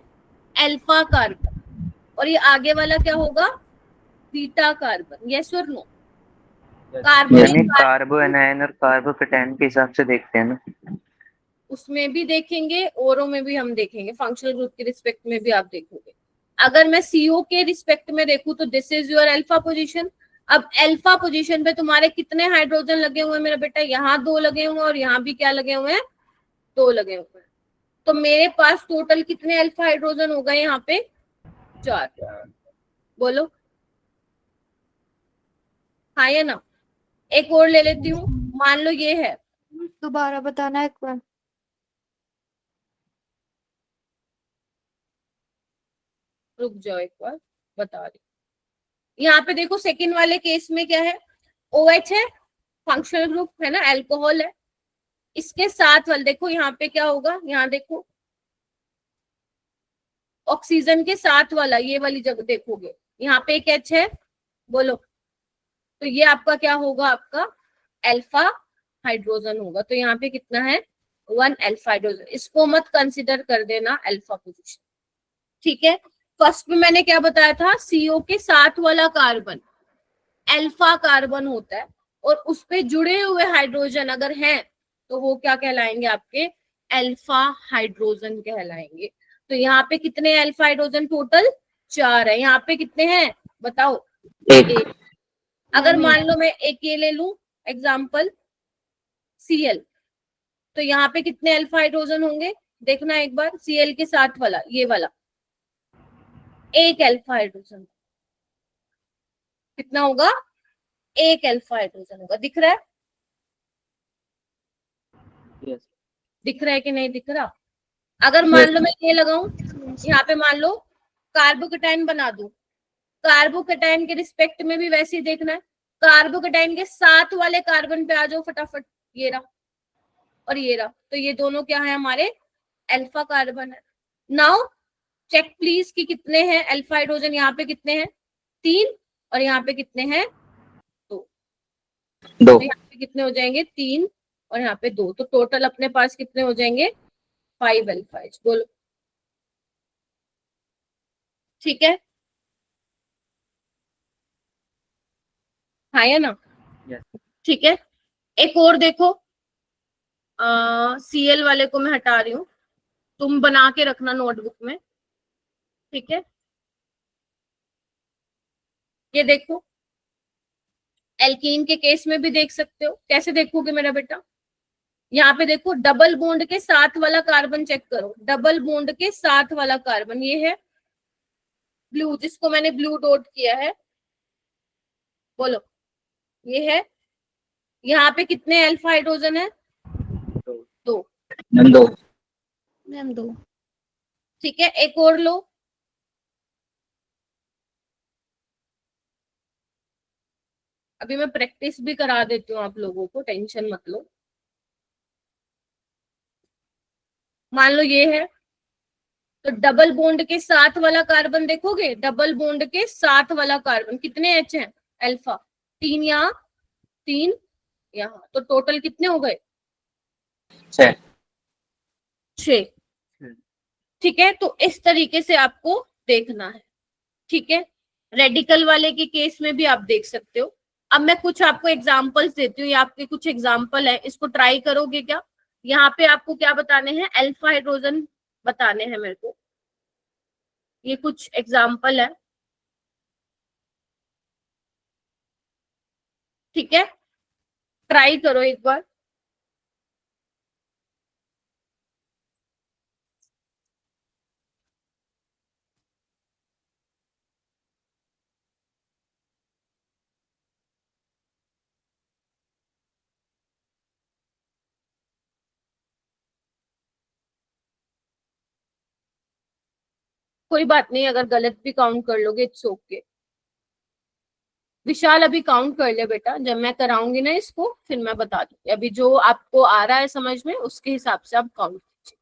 अल्फा कार्बन। और ये आगे वाला क्या होगा, बीटा कार्बन, यस और नो? यानी कार्बो एनायन और कार्बोकेटायन के हिसाब से देखते हैं ना, उसमें भी देखेंगे, औरों में भी हम देखेंगे, फंक्शनल ग्रुप के रिस्पेक्ट में भी आप देखोगे। अगर मैं सीओ के रिस्पेक्ट में देखूं तो this is your alpha position. अब अल्फा पोजीशन पे तुम्हारे कितने हाइड्रोजन लगे हुए हैं मेरा बेटा, यहाँ 2 लगे हुए हैं, और यहाँ भी क्या लगे हुए हैं, 2 लगे हुए हैं। तो मेरे पास टोटल कितने अल्फा हाइड्रोजन हो गए यहाँ पे, 4। बोलो हाँ या ना? एक और ले लेती हूँ, मान लो ये है, दोबारा बताना एक बार। रुक जाओ एक बार बता रही। यहाँ पे देखो सेकंड वाले केस में क्या है, OH है, फंक्शनल ग्रुप है ना, अल्कोहल है। इसके साथ वाले देखो यहाँ पे क्या होगा, यहाँ देखो ऑक्सीजन के साथ वाला, ये वाली जगह देखोगे यहाँ पे एक H है, बोलो। तो ये आपका क्या होगा, आपका अल्फा हाइड्रोजन होगा। तो यहाँ पे कितना है, 1 अल्फा हाइड्रोजन। इसको मत कंसिडर कर देना अल्फा पोजीशन, ठीक है। फर्स्ट में मैंने क्या बताया था, सीओ के साथ वाला कार्बन अल्फा कार्बन होता है, और उस पे जुड़े हुए हाइड्रोजन अगर हैं तो वो क्या कहलाएंगे, आपके अल्फा हाइड्रोजन कहलाएंगे। तो यहाँ पे कितने अल्फा हाइड्रोजन टोटल, 4 है। यहाँ पे कितने हैं बताओ, 1। अगर मान लो मैं एक ये ले लूं एग्जाम्पल, Cl, तो यहाँ पे कितने अल्फा हाइड्रोजन होंगे, देखना एक बार, Cl के साथ वाला, ये वाला 1 अल्फा हाइड्रोजन। कितना होगा, 1 अल्फा हाइड्रोजन होगा। दिख रहा है, दिख रहा है कि नहीं दिख रहा? अगर मान लो मैं ये लगाऊं, यहाँ पे मान लो कार्बोकेटाइन बना दूं, कार्बोकेटाइन के रिस्पेक्ट में भी वैसे ही देखना है। कार्बोकेटाइन के साथ वाले कार्बन पे आ जाओ फटाफट, ये रहा और ये रहा, तो ये दोनों क्या है हमारे अल्फा कार्बन है। नाउ चेक प्लीज कि कितने हैं अल्फा हाइड्रोजन, यहाँ पे कितने हैं 3 और यहाँ पे कितने हैं 2। 2। तो यहाँ पे कितने हो जाएंगे 3 और यहाँ पे 2, तो टोटल अपने पास कितने हो जाएंगे 5 अल्फा एच। बोलो ठीक है, हाँ या ना? ठीक है, एक और देखो, सीएल वाले को मैं हटा रही हूँ, तुम बना के रखना नोटबुक में, ठीक है। ये देखो एल्कीन के केस में भी देख सकते हो, कैसे देखोगे मेरा बेटा, यहाँ पे देखो डबल बॉन्ड के साथ वाला कार्बन चेक करो, डबल बॉन्ड के साथ वाला कार्बन ये है ब्लू, जिसको मैंने ब्लू डॉट किया है, बोलो ये है। यहाँ पे कितने अल्फा हाइड्रोजन है 2। मैम 2। मैम 2। ठीक है, एक और लो, अभी मैं प्रैक्टिस भी करा देती हूँ आप लोगों को, टेंशन मत लो। मान लो ये है, तो डबल बॉन्ड के साथ वाला कार्बन देखोगे, डबल बॉन्ड के साथ वाला कार्बन कितने एच हैं अल्फा, 3 यहाँ 3 यहाँ, तो टोटल कितने हो गए 6। 6। ठीक है, तो इस तरीके से आपको देखना है, ठीक है। रेडिकल वाले के केस में भी आप देख सकते हो। अब मैं कुछ आपको एग्जांपल्स देती हूँ, ये आपके कुछ एग्जांपल है, इसको ट्राई करोगे क्या? यहाँ पे आपको क्या बताने हैं, अल्फा हाइड्रोजन बताने हैं मेरे को, ये कुछ एग्जांपल है, ठीक है, ट्राई करो एक बार। कोई बात नहीं, अगर गलत भी काउंट कर लोगे इट्स ओके। विशाल अभी काउंट कर ले बेटा, जब मैं कराऊंगी ना इसको फिर मैं बता दूंगी, अभी जो आपको आ रहा है समझ में उसके हिसाब से आप काउंट कीजिए।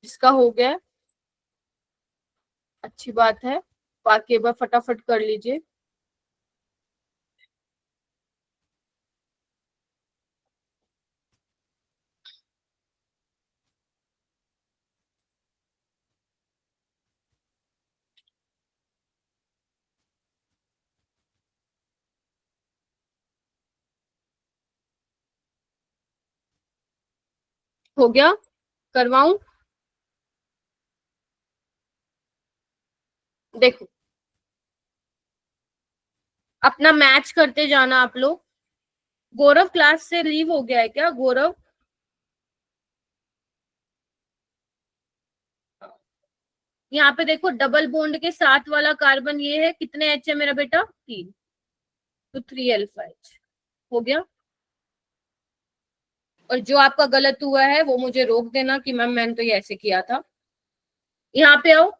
जिसका हो गया अच्छी बात है, बाकी एक बार फटाफट कर लीजिए। हो गया, करवाऊं? देखो अपना मैच करते जाना आप लोग। गौरव क्लास से लीव हो गया है क्या गौरव? यहाँ पे देखो डबल बॉन्ड के साथ वाला कार्बन ये है, कितने एच है मेरा बेटा 3, तो 3 अल्फा एच हो गया। और जो आपका गलत हुआ है वो मुझे रोक देना कि मैम मैंने तो ये ऐसे किया था। यहाँ पे आओ,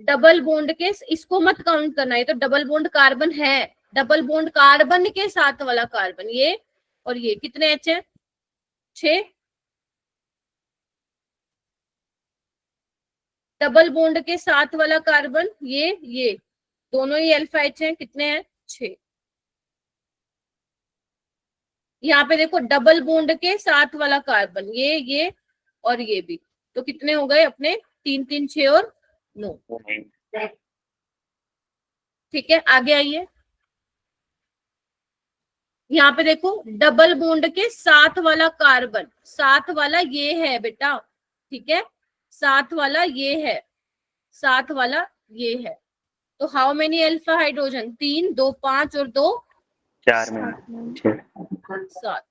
डबल बॉन्ड के, इसको मत काउंट करना, ये तो डबल बॉन्ड कार्बन है, डबल बॉन्ड कार्बन के साथ वाला कार्बन ये, और ये कितने एच है 6। डबल बॉन्ड के साथ वाला कार्बन ये दोनों ही अल्फा एच हैं, कितने हैं 6। यहाँ पे देखो डबल बॉन्ड के साथ वाला कार्बन, ये और ये भी, तो कितने हो गए अपने? 3 3 6 और 9। ठीक है, आगे आइए। यहाँ पे देखो डबल बॉन्ड के साथ वाला कार्बन, साथ वाला ये है बेटा, ठीक है, साथ वाला ये है, साथ वाला ये है। तो हाउ मेनी अल्फा हाइड्रोजन? 3, 2 5 और 2 4 मैम 7।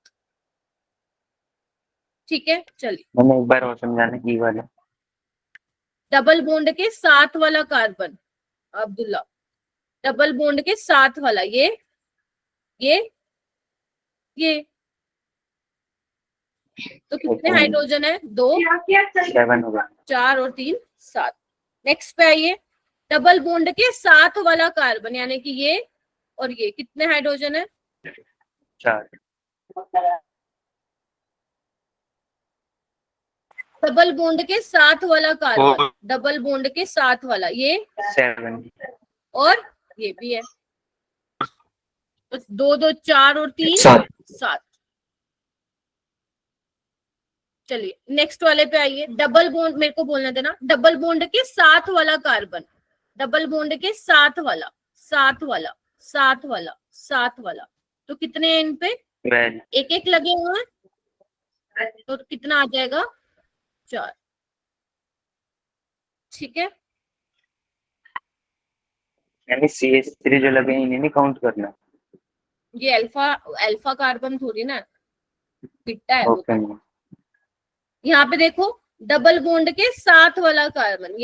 ठीक है, चलिए। मैंने एक बार और समझाना की वाला। डबल बॉन्ड के साथ वाला कार्बन, अब्दुल्ला, डबल बॉन्ड के साथ वाला ये तो कितने हाइड्रोजन है? 2 7 होगा। 4 और 3 7। नेक्स्ट पे आइए, डबल बॉन्ड के साथ वाला कार्बन यानी कि ये और ये, कितने हाइड्रोजन है? 4। डबल बॉन्ड के साथ वाला कार्बन, डबल बॉन्ड के साथ वाला ये 7 और ये भी है, तो 2 2 4 और 3 7। चलिए नेक्स्ट वाले पे आइए। डबल बॉन्ड, मेरे को बोलने देना, डबल बॉन्ड के साथ वाला कार्बन, डबल बॉन्ड के साथ वाला, साथ वाला, साथ वाला, साथ वाला, तो कितने हैं इन पे? 12। एक एक लगे हुए हैं, तो कितना आ जाएगा? 4। ठीक है, यानी CH3 जो लगे हैं इन्हें नहीं काउंट करना। ये अल्फा कार्बन थोड़ी ना, बीटा है वो। Okay ma'am. यहाँ पे देखो डबल बॉन्ड के साथ वाला कार्बन,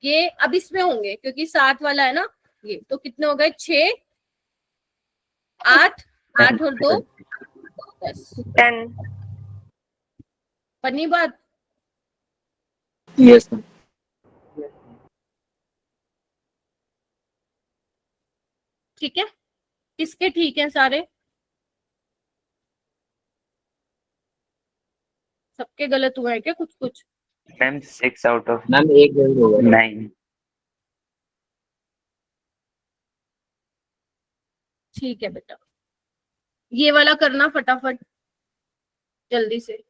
ये अब इसमें होंगे क्योंकि साथ वाला है ना ये, तो कितने हो गए? 6 8 8 और 2 10। 10. बनी बात? यस। ठीक है, किसके ठीक है सारे? सबके गलत हुए हैं क्या कुछ कुछ? मैम 6 आउट ऑफ मैम एक गलत होगा। 9। ठीक है बेटा, ये वाला करना फटाफट जल्दी से।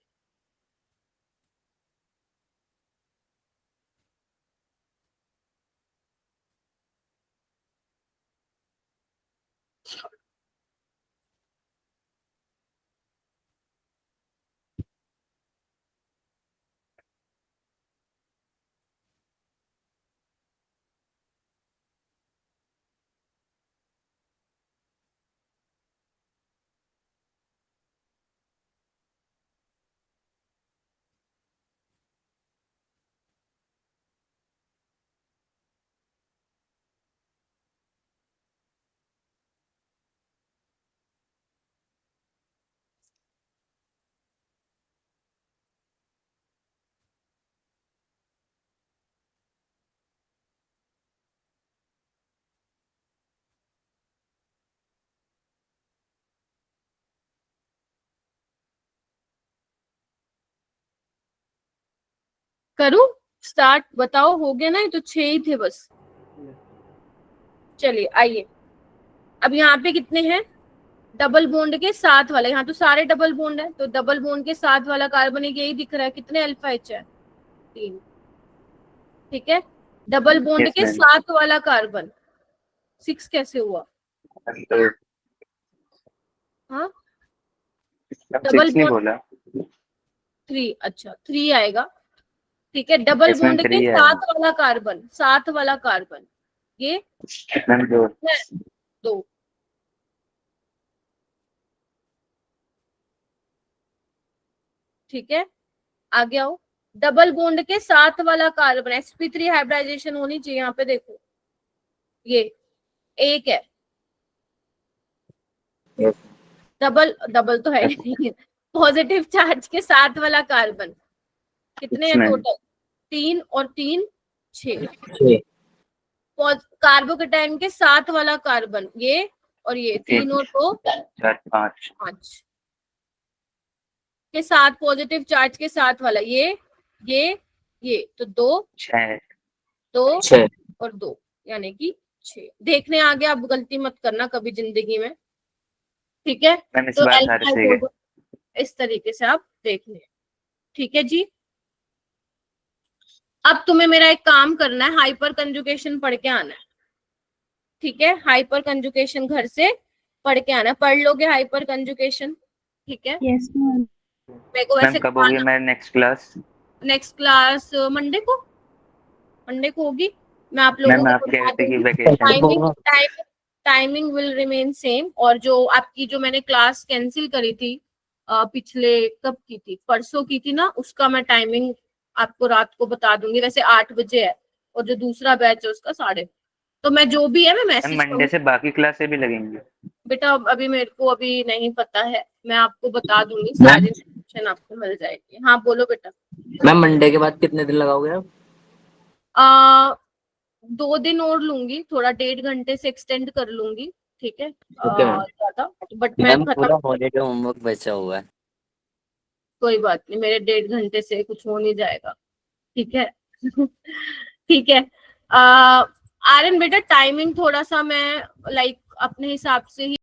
करूं स्टार्ट? बताओ, हो गया ना? ये तो 6 ही थे बस। चलिए आइए, अब यहाँ पे कितने हैं? डबल बॉन्ड के साथ वाला, यहाँ तो सारे डबल बॉन्ड है, तो डबल बॉन्ड के साथ वाला कार्बन यही दिख रहा है, कितने अल्फा एच है? 3। ठीक है, डबल बॉन्ड के साथ वाला कार्बन 6 कैसे हुआ? हाँ, डबल नहीं बॉन्ड बोला 3, अच्छा 3 आएगा। ठीक है, डबल बॉन्ड के साथ वाला कार्बन, साथ वाला कार्बन ये मैम 2। ठीक है, आगे आओ। डबल बॉन्ड के साथ वाला कार्बन, sp3 हाइब्रिडाइजेशन होनी चाहिए। यहाँ पे देखो ये 1 है, डबल तो है नहीं। पॉजिटिव चार्ज के साथ वाला कार्बन कितने हैं टोटल? 3 और 3 6। कार्बोकेटाइन के साथ वाला कार्बन ये और ये 3 और 2 5 के साथ पॉजिटिव चार्ज के साथ वाला ये तो 2 और 2 यानी कि 6। देखने आ गया, अब गलती मत करना कभी जिंदगी में। ठीक है, मैम इस तो बार सारे सही गए। इस तरीके से आप देख लें। ठीक है जी। अब तुम्हें मेरा एक काम करना है, हाइपर कंजुगेशन पढ़ के आना है। ठीक है, हाइपर कंजुगेशन घर से पढ़ के आना है। पढ़ लोगे हाइपर कंजुगेशन? ठीक है, यस मैम। मेरे को मैम वैसे कब होगी मेरी next class? Next class Monday को होगी। मैं आप लोगों मैम को आप कह बता रहे थे कि दूंगी। Vacation timing will remain same. और जो आपकी जो मैंने क्लास कैंसिल करी थी पिछले कब की थी, परसों की थी ना, उसका मैं टाइमिंग आपको रात को बता दूंगी। वैसे 8 बजे है और जो दूसरा बैच है उसका 9:30। तो मैं जो भी है मैं मैम मैसेज मंडे से बाकी क्लासें भी लगेंगी? बेटा अभी मेरे को अभी नहीं पता है, मैं आपको बता दूंगी, सारी इन्फॉर्मेशन आपको मिल जाएगी। हाँ बोलो बेटा। मैम मंडे के बाद कितने दिन लगाओगे आप? 2 दिन और लूंगी, थोड़ा 1.5 घंटे से एक्सटेंड कर लूंगी। ठीक है, ओके मैम। ज्यादा बट मैं मैम खत्म। पूरा हॉलीडे होमवर्क बचा हुआ है। कोई बात नहीं, मेरे 1.5 घंटे से कुछ हो नहीं जाएगा। ठीक है ठीक है। आर्यन बेटा टाइमिंग थोड़ा सा मैं लाइक अपने हिसाब से ही